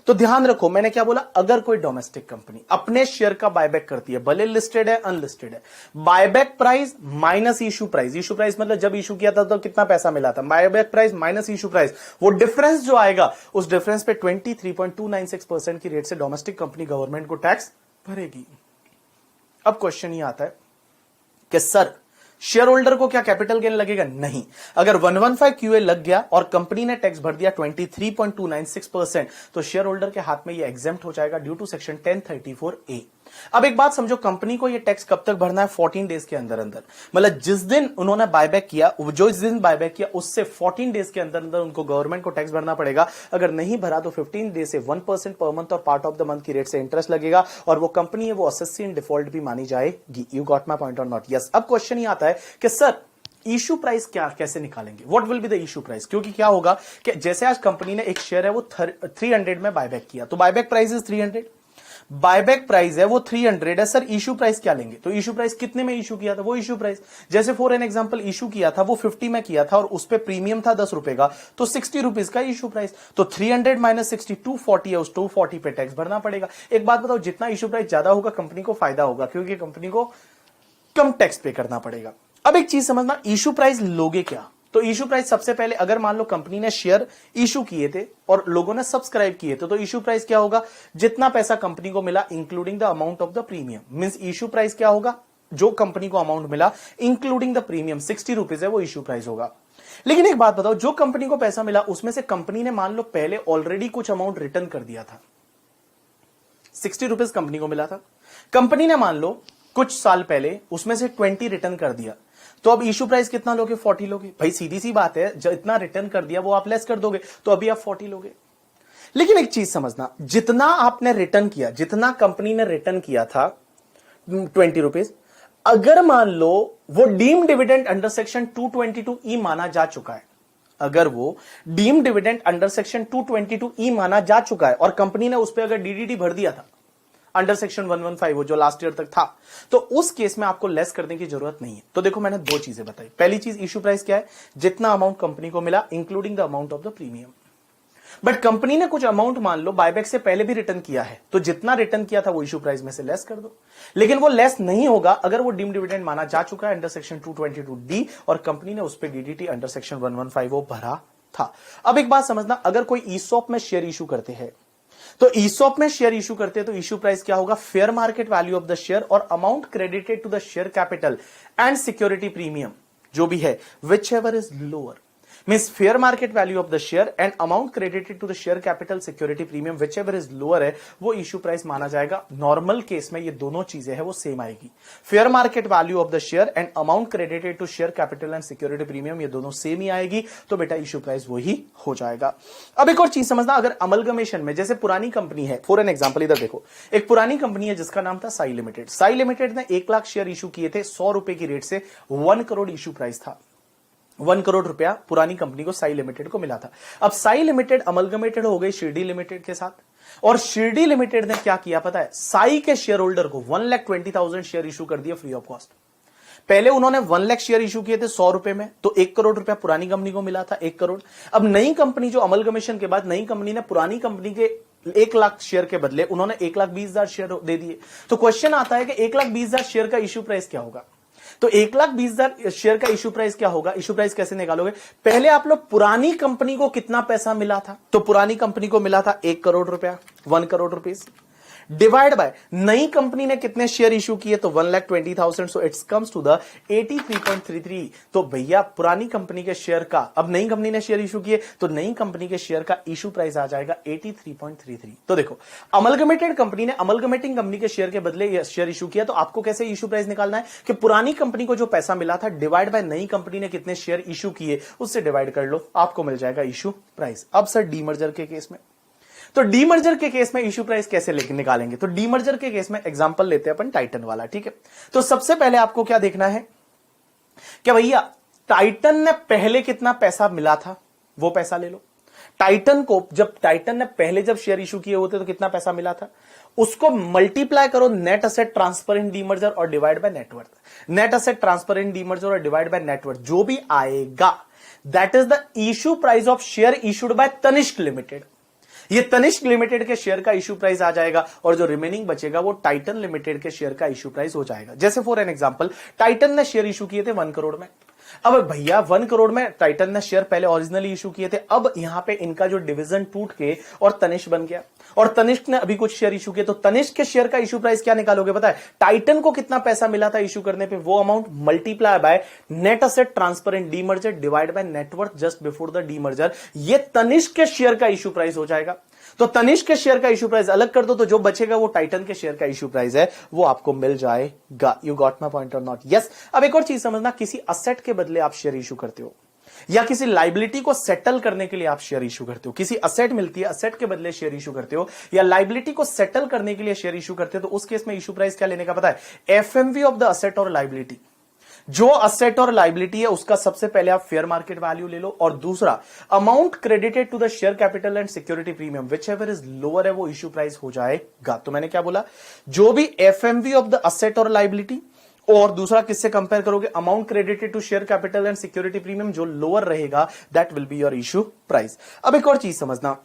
तो ध्यान रखो मैंने क्या बोला, अगर कोई डोमेस्टिक कंपनी अपने शेयर का बायबैक करती है, भले लिस्टेड है अनलिस्टेड है, buyback price minus issue price, issue price मतलब जब इशू किया था तो कितना पैसा मिला था, buyback price minus issue price, वो डिफरेंस जो आएगा उस डिफरेंस पे 23.296% की रेट से डोमेस्टिक कंपनी गवर्नमेंट को टैक्स भरेगी। अब क्वेश्चन ये आता है कि सर शेयर होल्डर को क्या कैपिटल गेन लगेगा? नहीं। अगर 115 QA लग गया और कंपनी ने टैक्स भर दिया 23.296%, तो शेयर होल्डर के हाथ में ये एग्जेम्प्ट हो जाएगा ड्यू टू सेक्शन 1034A। अब एक बात समझो, कंपनी को ये टैक्स कब तक भरना है? 14 डेज के अंदर अंदर। मतलब जिस दिन उन्होंने बायबैक किया, जो इस दिन बायबैक किया उससे 14 डेज के अंदर अंदर उनको गवर्नमेंट को टैक्स भरना पड़ेगा। अगर नहीं भरा तो 15 डेज से 1% पर मंथ और पार्ट ऑफ द मंथ की रेट से इंटरेस्ट लगेगा, और वो कंपनी है वो असेसी इन डिफॉल्ट भी मानी जाएगी। यू गॉट माय पॉइंट और नॉट? यस। अब क्वेश्चन ये आता है कि सर इशू प्राइस क्या कैसे निकालेंगे? What will be the issue price? क्योंकि क्या होगा कि जैसे आज कंपनी ने एक शेयर है वो 300 में बायबैक किया, तो buyback price is 300, buyback price है वो 300 है। सर इशू प्राइस क्या लेंगे? तो इशू प्राइस कितने में इशू किया था वो इशू प्राइस, जैसे फॉर एन एग्जांपल इशू किया था वो 50 में किया था और उस पे प्रीमियम था 10 रुपए का, तो 60 रुपीज का इशू प्राइस। तो 300 माइनस 60 240 है, उस 240 पे टैक्स भरना पड़ेगा। एक बात बताओ, जितना इशू प्राइस ज्यादा होगा कंपनी को फायदा होगा, क्योंकि कंपनी को कम टैक्स पे करना पड़ेगा। अब एक चीज समझना, इशू प्राइस लोगे क्या? तो इशू प्राइस सबसे पहले अगर मान लो कंपनी ने शेयर इशू किए थे और लोगों ने सब्सक्राइब किए थे, तो इशू प्राइस क्या होगा? जितना पैसा कंपनी को मिला including the amount of the premium. Means issue price क्या होगा? जो कंपनी को अमाउंट मिला इंक्लूडिंग द प्रीमियम 60 रुपीज है वो इशू प्राइस होगा। लेकिन एक बात बताओ, जो कंपनी को पैसा मिला उसमें से कंपनी ने मान लो पहले ऑलरेडी कुछ अमाउंट रिटर्न कर दिया था, 60 रुपीज कंपनी को मिला था, कंपनी ने मान लो कुछ साल पहले उसमें से 20 रिटर्न कर दिया, तो अब इशू प्राइस कितना लोगे? 40 लोगे। भाई सीधी सी बात है, जितना रिटर्न कर दिया वो आप लेस कर दोगे, तो अभी आप 40 लोगे। लेकिन एक चीज समझना, जितना आपने रिटर्न किया, जितना कंपनी ने रिटर्न किया था 20 रुपीज, अगर मान लो वो deem dividend under section 222E माना जा चुका है, अगर वो deem dividend under section 222E माना जा चुका है और कंपनी ने उस पर अगर DDT भर दिया था अंडर सेक्शन 115 वो जो लास्ट ईयर तक था, तो उस केस में आपको लेस करने की जरूरत नहीं है। तो देखो मैंने दो चीजें बताई। पहली चीज इशू प्राइस क्या है? जितना अमाउंट कंपनी को मिला including the amount of the premium. But company ने कुछ अमाउंट मान लो बायबैक से पहले भी रिटर्न किया है, तो जितना रिटर्न किया था वो इशू प्राइस में से लेस कर दो। लेकिन वो लेस नहीं होगा अगर वो डीम डिविडेंड माना जा चुका है अंडर सेक्शन 222D और कंपनी ने उस पर DDT अंडर सेक्शन 115 वो भरा था। अब एक बात समझना, अगर कोई ईसॉप में शेयर इशू करते हैं, तो ईसॉप में शेयर इशू करते हैं तो इशू प्राइस क्या होगा? Fair market value of the share और amount credited to the share capital and security premium जो भी है, whichever is lower. Means fair market value of the share and amount credited to the share capital security premium whichever is lower है वो इश्यू प्राइस माना जाएगा। नॉर्मल केस में ये दोनों चीजें है वो सेम आएगी। Fair market value of the share and amount credited to share capital and security premium ये दोनों सेम ही आएगी, तो बेटा इश्यू प्राइस वही हो जाएगा। अब एक और चीज समझना, अगर अमलगमेशन में जैसे पुरानी कंपनी है, फॉर एन एग्जांपल इधर देखो, एक पुरानी कंपनी है जिसका नाम था साई लिमिटेड। साई लिमिटेड ने 1 लाख शेयर इशू किए थे 100 रुपए की रेट से, 1 करोड़ इशू प्राइस था। 1 करोड़ रुपया पुरानी कंपनी को साई लिमिटेड को मिला था। अब साई लिमिटेड अमलगमेटेड हो गई शिरडी लिमिटेड के साथ, और शिरडी लिमिटेड ने क्या किया पता है, साई के शेयर होल्डर को 1,20,000 शेयर इशू कर दिया फ्री ऑफ कॉस्ट। पहले उन्होंने 1 लाख शेयर इशू किए थे 100 रुपए में, तो 1 करोड़ रुपया पुरानी कंपनी को मिला था, 1 करोड़। अब नई कंपनी जो अमलगमेशन के बाद नई कंपनी ने पुरानी कंपनी के 1 लाख शेयर के बदले उन्होंने 1,20,000 शेयर दे दिए। तो क्वेश्चन आता है कि 1,20,000 शेयर का इशू प्राइस क्या होगा। तो 1,20,000 शेयर का इशू प्राइस क्या होगा, इशू प्राइस कैसे निकालोगे, पहले आप लोग पुरानी कंपनी को कितना पैसा मिला था, तो पुरानी कंपनी को मिला था 1 करोड़ रुपया, 1 करोड़ रुपीस, डिवाइड बाय नई कंपनी ने कितने शेयर इशू किए, तो 1,20,000, so it's comes to the 83.33। तो भैया पुरानी कंपनी के शेयर का, अब नई कंपनी ने शेयर इशू किए तो नई कंपनी के शेयर का इशू प्राइस आ जाएगा 83.33। तो देखो अमलगमेटेड कंपनी ने अमलगमेटिंग कंपनी के शेयर के बदले शेयर इशू किया, तो आपको कैसे इशू प्राइस निकालना है कि पुरानी कंपनी को जो पैसा मिला था डिवाइड बाय नई कंपनी ने कितने शेयर इशू किए उससे डिवाइड कर लो, आपको मिल जाएगा इशू प्राइस। अब सर डीमर्जर के केस में, तो डीमर्जर के केस में इशू प्राइस कैसे निकालेंगे, तो डीमर्जर के केस में एग्जांपल लेते हैं अपन टाइटन वाला, ठीक है। तो सबसे पहले आपको क्या देखना है कि भैया टाइटन ने पहले कितना पैसा मिला था वो पैसा ले लो। टाइटन को जब टाइटन ने पहले जब शेयर इशू किए होते तो कितना पैसा मिला था, उसको मल्टीप्लाई करो नेट असेट ट्रांसपेरेंट डीमर्जर और divide by net worth. Net asset transparent demerger और डिवाइड बाय नेटवर्थ जो भी आएगा that is the issue price of share issued by Tanishq limited. ये तनिष्क लिमिटेड के शेयर का इशू प्राइस आ जाएगा, और जो रिमेनिंग बचेगा वो टाइटन लिमिटेड के शेयर का इशू प्राइस हो जाएगा। जैसे फॉर एन एग्जांपल टाइटन ने शेयर इशू किए थे 1 करोड़ में। अब भैया 1 करोड़ में टाइटन ने शेयर पहले ओरिजिनली इशू किए थे, अब यहां पे इनका जो डिवीजन टूट के और तनिष्क बन गया, और तनिष्क ने अभी कुछ शेयर इशू किए, तो तनिष्क के शेयर का इशू प्राइस क्या निकालोगे पता है, टाइटन को कितना पैसा मिला था इशू करने पे वो amount multiply by net asset transparent demerger divide by net worth just before the demerger, ये तनिष्क के शेयर का इशू प्राइस हो जाएगा। तो तनिष्क के शेयर का इशू प्राइस अलग कर दो, तो जो बचेगा वो टाइटन के शेयर का इशू प्राइस है वो आपको मिल जाएगा। यू गॉट माय पॉइंट और नॉट? यस। अब एक और चीज समझना, किसी असेट के बदले आप शेयर इशू करते हो या किसी लाइबिलिटी को सेटल करने के लिए आप शेयर इशू करते हो, किसी असेट मिलती है असेट के बदले शेयर इशू करते हो या लाइबिलिटी को सेटल करने के लिए शेयर इशू करते हो, तो उस केस में इशू प्राइस क्या लेने का पता है, एफएमवी ऑफ द असेट और लाइबिलिटी। जो असेट और लाइबिलिटी है उसका सबसे पहले आप फेयर मार्केट वैल्यू ले लो, और दूसरा amount credited to the share capital and security premium whichever is lower है वो इश्यू प्राइस हो जाएगा। तो मैंने क्या बोला, जो भी एफएमवी ऑफ द असेट और लाइबिलिटी, और दूसरा किससे कंपेयर करोगे, amount credited to share capital and security premium, जो लोअर रहेगा that will be your issue price. अब एक और चीज समझना,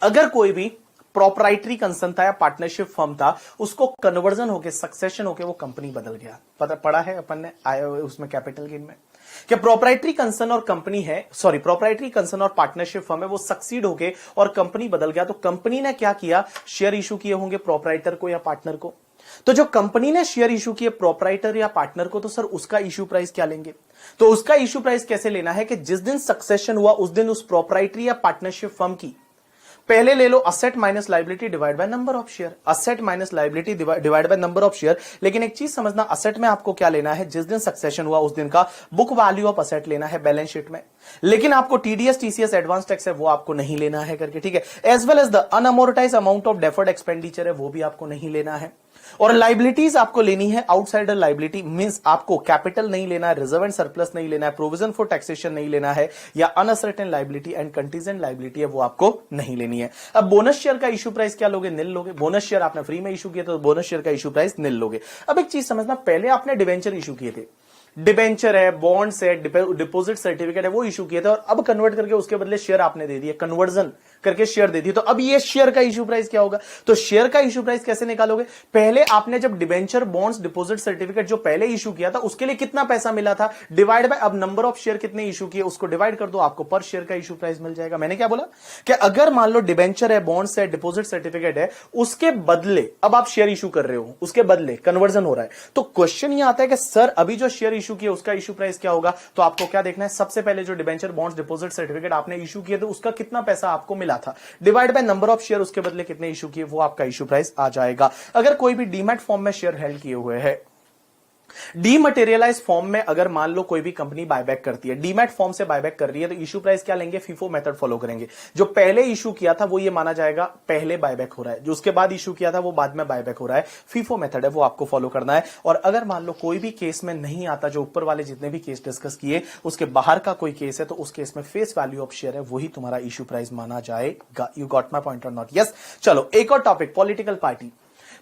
अगर कोई भी प्रोप्राइटरी कंसर्न था या पार्टनरशिप फर्म था, उसको कन्वर्जन होके सक्सेशन होके वो कंपनी बदल गया, पता पड़ा है अपन ने आए हुए उसमें कैपिटल गेन में, क्या प्रोप्राइटरी कंसर्न और कंपनी है, सॉरी प्रोप्राइटरी कंसर्न और पार्टनरशिप फर्म है, वो सक्सीड होके और कंपनी बदल गया, तो कंपनी ने क्या किया, शेयर इशू किए होंगे प्रोप्राइटर को या पार्टनर को। तो जो कंपनी ने शेयर इशू किए प्रोप्राइटर या पार्टनर को, तो सर उसका इशू प्राइस क्या लेंगे, तो उसका इशू प्राइस कैसे लेना है कि जिस दिन सक्सेशन हुआ उस दिन उस प्रोप्राइटरी या पार्टनरशिप फर्म की, पहले ले लो asset minus liability divide by number of share, asset minus liability divide by number of share. लेकिन एक चीज समझना, असेट में आपको क्या लेना है, जिस दिन सक्सेशन हुआ उस दिन का बुक वैल्यू ऑफ असेट लेना है बैलेंस शीट में, लेकिन आपको टीडीएस टीसीएस एडवांस टैक्स है वो आपको नहीं लेना है करके, ठीक है। As well as the unamortised amount of deferred expenditure है वो भी आपको नहीं लेना है, और लाइबिलिटीज आपको लेनी है आउटसाइडर लाइबिलिटी, मींस आपको कैपिटल नहीं लेना है, रिजर्व एंड सरप्लस नहीं लेना है, प्रोविजन फॉर टैक्सेशन नहीं लेना है, या uncertain liability and contingent liability है वो आपको नहीं लेनी है। अब बोनस शेयर का इशू प्राइस क्या लोगे, निल लोगे। बोनस शेयर आपने फ्री में इशू किया तो बोनस शेयर का इशू प्राइस निल लोगे। अब एक चीज समझना, पहले आपने डिवेंचर इशू किए थे, डिबेंचर है, बॉन्ड्स है, डिपॉजिट सर्टिफिकेट है, वो इशू किए थे, और अब कन्वर्ट करके उसके बदले शेयर आपने दे दिए, कन्वर्जन करके शेयर दे दिए, तो अब ये शेयर का इश्यू प्राइस क्या होगा? तो शेयर का इश्यू प्राइस कैसे निकालोगे? पहले आपने जब डिबेंचर, बॉन्ड्स, डिपॉजिट सर्टिफिकेट जो पहले इशू किया था उसके लिए कितना पैसा मिला था, डिवाइड बाय अब नंबर ऑफ शेयर कितने इशू किए उसको डिवाइड कर दो, आपको पर शेयर का इशू प्राइस मिल जाएगा। मैंने क्या बोला कि अगर मान लो डिबेंचर है, बॉन्ड्स है, डिपॉजिट सर्टिफिकेट है, उसके बदले अब आप शेयर इशू कर रहे हो, उसके बदले कन्वर्जन हो रहा है, तो क्वेश्चन ये आता है कि सर अभी जो शेयर इशू किया उसका इशू प्राइस क्या होगा? तो आपको क्या देखना है, सबसे पहले जो डिबेंचर, बॉन्ड्स, डिपॉजिट सर्टिफिकेट आपने इशू किए थे उसका कितना पैसा आपको मिला था, divide by number of share, उसके बदले कितने इशू किए, वो आपका इशू प्राइस आ जाएगा। अगर कोई भी डीमैट फॉर्म में शेयर हेल्ड किए हुए हैं, डीमटेरियलाइज फॉर्म में अगर मान लो कोई भी कंपनी बायबैक करती है, डीमैट फॉर्म से बायबैक कर रही है, तो इशू प्राइस क्या लेंगे? फीफो मेथड फॉलो करेंगे। जो पहले इशू किया था वो ये माना जाएगा पहले बायबैक हो रहा है, जो उसके बाद इशू किया था वो बाद में बायबैक हो रहा है, फीफो मेथड है वो आपको फॉलो करना है। और अगर मान लो कोई भी केस में नहीं आता, जो ऊपर वाले जितने भी केस डिस्कस किए उसके बाहर का कोई केस है, तो उस केस में फेस वैल्यू ऑफ शेयर है वही तुम्हारा इशू प्राइस माना जाएगा। यू गॉट माई पॉइंट और नॉट? यस। चलो एक और topic, political party.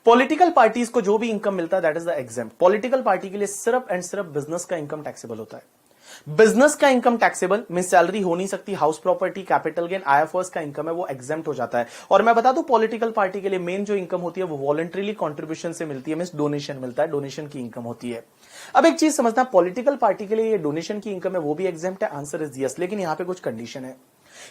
Political parties को जो भी इनकम मिलता है that is the exempt. Political party के लिए सिर्फ एंड सिर्फ बिजनेस का इनकम टैक्सेबल होता है। बिजनेस का इनकम टैक्सेबल मीन सैलरी हो नहीं सकती, house property, capital gain, IFOS का इनकम है वो एग्जेम्प्ट हो जाता है। और मैं बता दूं पॉलिटिकल पार्टी के लिए मेन जो इनकम होती है वो वॉलंटरीली कंट्रीब्यूशन से मिलती है, मीन डोनेशन मिलता है, डोनेशन की इनकम होती है। अब एक चीज समझना, पॉलिटिकल पार्टी के लिए ये डोनेशन की इनकम है वो भी एग्जेम्प्ट है, आंसर इज यस। लेकिन यहां पे कुछ कंडीशन है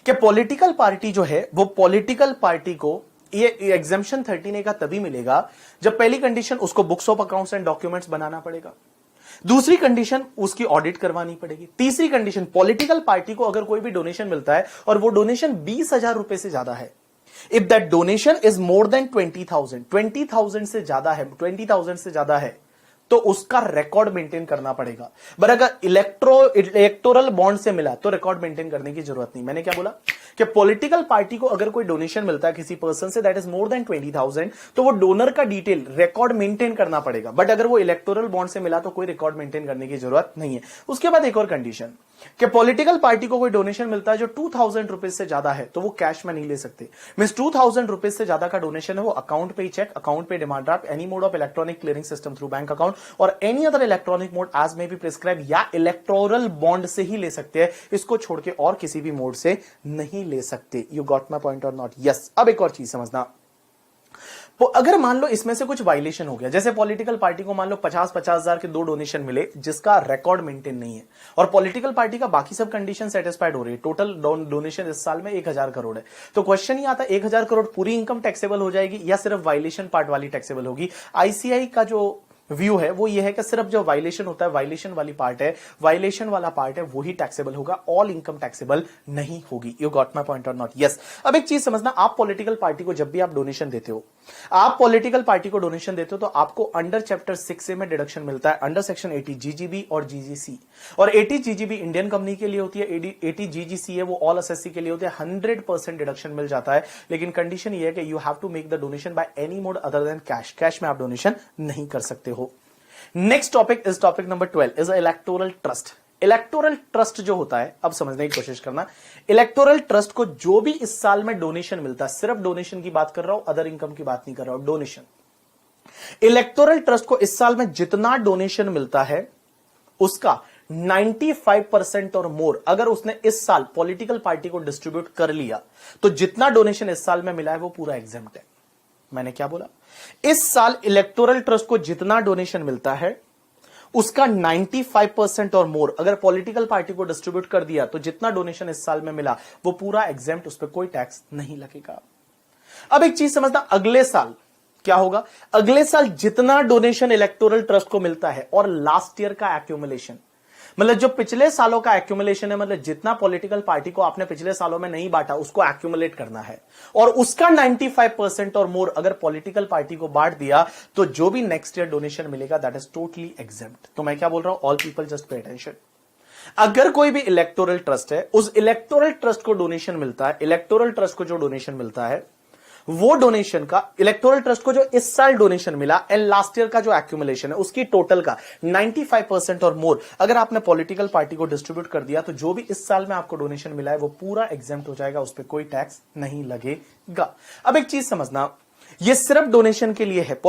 कि पॉलिटिकल पार्टी जो है वो पॉलिटिकल पार्टी को ये एग्जेम्पशन 13A का तभी मिलेगा जब पहली कंडीशन उसको books of accounts and documents बनाना पड़ेगा, दूसरी कंडीशन उसकी ऑडिट करवानी पड़ेगी, तीसरी कंडीशन पॉलिटिकल पार्टी को अगर कोई भी डोनेशन मिलता है और वो डोनेशन 20,000 रुपए से ज्यादा है, if that donation is more then 20,000 से ज्यादा है, 20,000 से ज्यादा है, तो उसका रिकॉर्ड मेंटेन करना पड़ेगा। पर अगर इलेक्टोरल बॉन्ड से मिला तो रिकॉर्ड मेंटेन करने की जरूरत नहीं। मैंने क्या बोला कि पॉलिटिकल पार्टी को अगर कोई डोनेशन मिलता है किसी पर्सन से दैट इज मोर देन 20,000, तो वो डोनर का डिटेल रिकॉर्ड मेंटेन करना पड़ेगा। बट अगर वो इलेक्टोरल बॉन्ड से मिला तो कोई रिकॉर्ड मेंटेन करने की जरूरत नहीं है। उसके बाद एक और कंडीशन कि पॉलिटिकल पार्टी को कोई डोनेशन मिलता है जो 2,000 रुपीज से ज्यादा है, तो वो कैश में नहीं ले सकते। मींस 2,000 रुपीज से ज्यादा का डोनेशन है वो account pay cheque, account pay demand draft, any mode of electronic clearing system through bank account और any other electronic mode as may be prescribe, या इलेक्टोरल बॉन्ड से ही ले सकते हैं, इसको छोड़ के और किसी भी मोड से नहीं ले सकते। यू गॉट माई पॉइंट और नॉट? यस। अब एक और चीज समझना, तो अगर मान लो इसमें से कुछ वायलेशन हो गया, जैसे पॉलिटिकल पार्टी को मान लो 50-50 हजार के 2 डोनेशन मिले जिसका रिकॉर्ड मेंटेन नहीं है, और पॉलिटिकल पार्टी का बाकी सब कंडीशन सेटिस्फाइड हो रही है, टोटल डोनेशन इस साल में 1,000 करोड़ है, तो क्वेश्चन ये आता है 1,000 करोड़ पूरी इनकम टैक्सेबल हो जाएगी या सिर्फ वायलेशन पार्ट वाली टैक्सेबल होगी? आईसीआई का जो व्यू है वो ये है कि सिर्फ जो वायलेशन होता है, वायलेशन वाली पार्ट है, वायलेशन वाला पार्ट है वही टैक्सेबल होगा, ऑल इनकम टैक्सेबल नहीं होगी। यू गॉट माई पॉइंट और नॉट? यस। अब एक चीज समझना, आप पॉलिटिकल पार्टी को जब भी आप डोनेशन देते हो, आप पॉलिटिकल पार्टी को डोनेशन देते हो तो आपको अंडर चैप्टर 6A में डिडक्शन मिलता है, अंडर सेक्शन 80 GGB और GGC। और 80 GGB इंडियन कंपनी के लिए होती है, 80 GGC है वो ऑल एसएससी के लिए होती है, 100% डिडक्शन मिल जाता है। लेकिन कंडीशन ये है कि you have to make the donation by any mode other than cash, cash में आप डोनेशन नहीं कर सकते हो। Next topic is topic number 12 is electoral trust. Electoral trust जो होता है, अब समझने की कोशिश करना, इलेक्टोरल ट्रस्ट को जो भी इस साल में डोनेशन मिलता है, सिर्फ डोनेशन की बात कर रहा हूं, अदर इनकम की बात नहीं कर रहा हूं, डोनेशन। इलेक्टोरल ट्रस्ट को इस साल में जितना डोनेशन मिलता है उसका 95% और मोर अगर उसने इस साल पॉलिटिकल पार्टी को डिस्ट्रीब्यूट कर लिया, तो जितना डोनेशन इस साल में मिला है वो पूरा एग्जेम्प्ट है। मैंने क्या बोला? इस साल इलेक्टोरल ट्रस्ट को जितना डोनेशन मिलता है उसका 95% और मोर अगर पॉलिटिकल पार्टी को डिस्ट्रीब्यूट कर दिया, तो जितना डोनेशन इस साल में मिला वो पूरा एग्जेम्प्ट, उस पर कोई टैक्स नहीं लगेगा। अब एक चीज समझना, अगले साल क्या होगा? अगले साल जितना डोनेशन इलेक्टोरल ट्रस्ट को मिलता है और लास्ट ईयर का एक्यूमुलेशन, मतलब जो पिछले सालों का एक्यूमुलेशन है, मतलब जितना पॉलिटिकल पार्टी को आपने पिछले सालों में नहीं बांटा उसको एक्यूमुलेट करना है, और उसका 95% और मोर अगर पॉलिटिकल पार्टी को बांट दिया, तो जो भी नेक्स्ट ईयर डोनेशन मिलेगा दैट इज टोटली एग्जेम्प्ट। तो मैं क्या बोल रहा हूं? All people just pay attention. अगर कोई भी इलेक्टोरल ट्रस्ट है, उस इलेक्टोरल ट्रस्ट को डोनेशन मिलता है, इलेक्टोरल ट्रस्ट को जो डोनेशन मिलता है वो डोनेशन का, इलेक्टोरल ट्रस्ट को जो इस साल डोनेशन मिला एंड लास्ट ईयर का जो एक्यूमुलेशन है उसकी टोटल का 95% और मोर अगर आपने पॉलिटिकल पार्टी को डिस्ट्रीब्यूट कर दिया, तो जो भी इस साल में आपको डोनेशन मिला है वो पूरा एग्जेम्प्ट हो जाएगा, उस पर कोई टैक्स नहीं लगेगा। अब एक चीज समझना, ये सिर्फ डोनेशन के लिए है।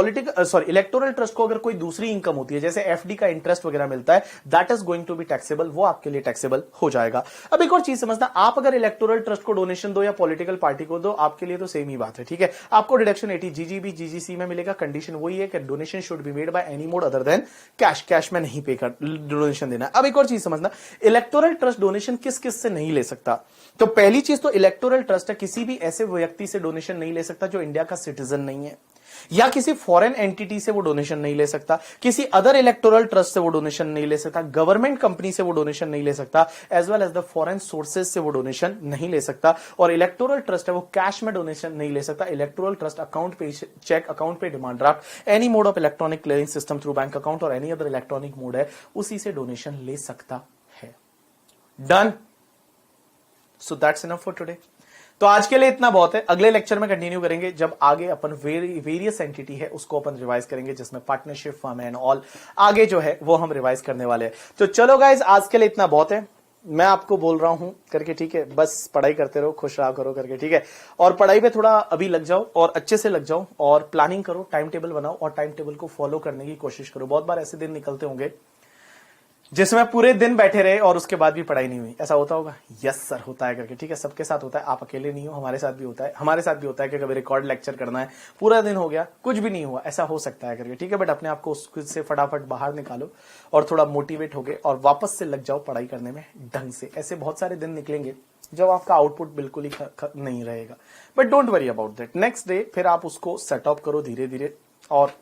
इलेक्टोरल ट्रस्ट को अगर कोई दूसरी इनकम होती है, जैसे एफडी का इंटरेस्ट वगैरह मिलता है, that is going to be taxable, वो आपके लिए टैक्सेबल हो जाएगा। अब एक और चीज समझना, आप अगर इलेक्टोरल ट्रस्ट को डोनेशन दो या पॉलिटिकल पार्टी को दो, आपके लिए तो सेम ही बात है, ठीक है। आपको डिडक्शन 80 जीजीबी जीजीसी में मिलेगा। कंडीशन वही है कि donation should be made by any mode other than cash में नहीं पे कर डोनेशन देना। अब एक और चीज समझना, इलेक्टोरल ट्रस्ट डोनेशन किस किस से नहीं ले सकता। तो पहली चीज तो इलेक्टोरल ट्रस्ट है, किसी भी ऐसे व्यक्ति से डोनेशन नहीं ले सकता जो इंडिया का सिटीजन नहीं है, या किसी फॉरेन एंटिटी से वो डोनेशन नहीं ले सकता, किसी अदर इलेक्टोरल ट्रस्ट से वो डोनेशन नहीं ले सकता, गवर्नमेंट कंपनी से वो डोनेशन नहीं ले सकता, as well as the foreign sources से वो डोनेशन नहीं ले सकता। और इलेक्टोरल ट्रस्ट है वो कैश में डोनेशन नहीं ले सकता। Electoral trust account pay, cheque account pay, demand draft, any mode of electronic clearing system through bank account और एनी अदर इलेक्ट्रॉनिक मोड है, उसी से डोनेशन ले सकता है। Done. So that's enough for today. तो आज के लिए इतना बहुत है। अगले लेक्चर में कंटिन्यू करेंगे, जब आगे अपन वेरियस एंटिटी है उसको अपन रिवाइज करेंगे, जिसमें पार्टनरशिप, फर्म एंड ऑल आगे जो है वो हम रिवाइज करने वाले हैं। तो चलो गाइज, आज के लिए इतना बहुत है। मैं आपको बोल रहा हूं करके, ठीक है, बस पढ़ाई करते रहो, खुश रहा करो करके, ठीक है। और पढ़ाई पे थोड़ा अभी लग जाओ और अच्छे से लग जाओ और प्लानिंग करो, टाइम टेबल बनाओ और टाइम टेबल को फॉलो करने की कोशिश करो। बहुत बार ऐसे दिन निकलते होंगे जिसमें पूरे दिन बैठे रहे और उसके बाद भी पढ़ाई नहीं हुई। ऐसा होता होगा? यस सर, होता है करके, ठीक है। सबके साथ होता है, आप अकेले नहीं हो, हमारे साथ भी होता है। हमारे साथ भी होता है कि कभी रिकॉर्ड लेक्चर करना है, पूरा दिन हो गया, कुछ भी नहीं हुआ, ऐसा हो सकता है करके, ठीक है। बट अपने आप को उससे फटाफट बाहर निकालो और थोड़ा मोटिवेट हो गए और वापस से लग जाओ पढ़ाई करने में ढंग से। ऐसे बहुत सारे दिन निकलेंगे जब आपका आउटपुट बिल्कुल ही नहीं रहेगा, but don't worry about that. Next day फिर आप उसको सेटअप करो धीरे धीरे और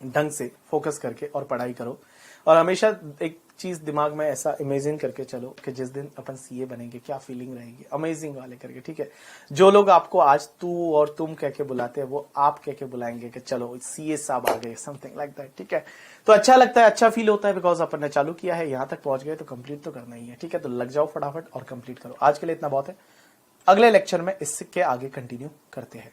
ढंग से फोकस करके और पढ़ाई करो। और हमेशा एक चीज दिमाग में ऐसा इमेजिन करके चलो कि जिस दिन अपन सीए बनेंगे क्या फीलिंग रहेगी, अमेजिंग वाले करके, ठीक है। जो लोग आपको आज तू और तुम कह के बुलाते हैं, वो आप कह के बुलाएंगे कि चलो सीए साहब आ गए, समथिंग लाइक दैट, ठीक है। तो अच्छा लगता है, अच्छा फील होता है, बिकॉज अपन ने चालू किया है, यहां तक पहुंच गए तो कंप्लीट तो करना ही है, ठीक है। तो लग जाओ फटाफट और कंप्लीट करो। आज के लिए इतना बहुत है। अगले लेक्चर में इसके आगे कंटिन्यू करते हैं।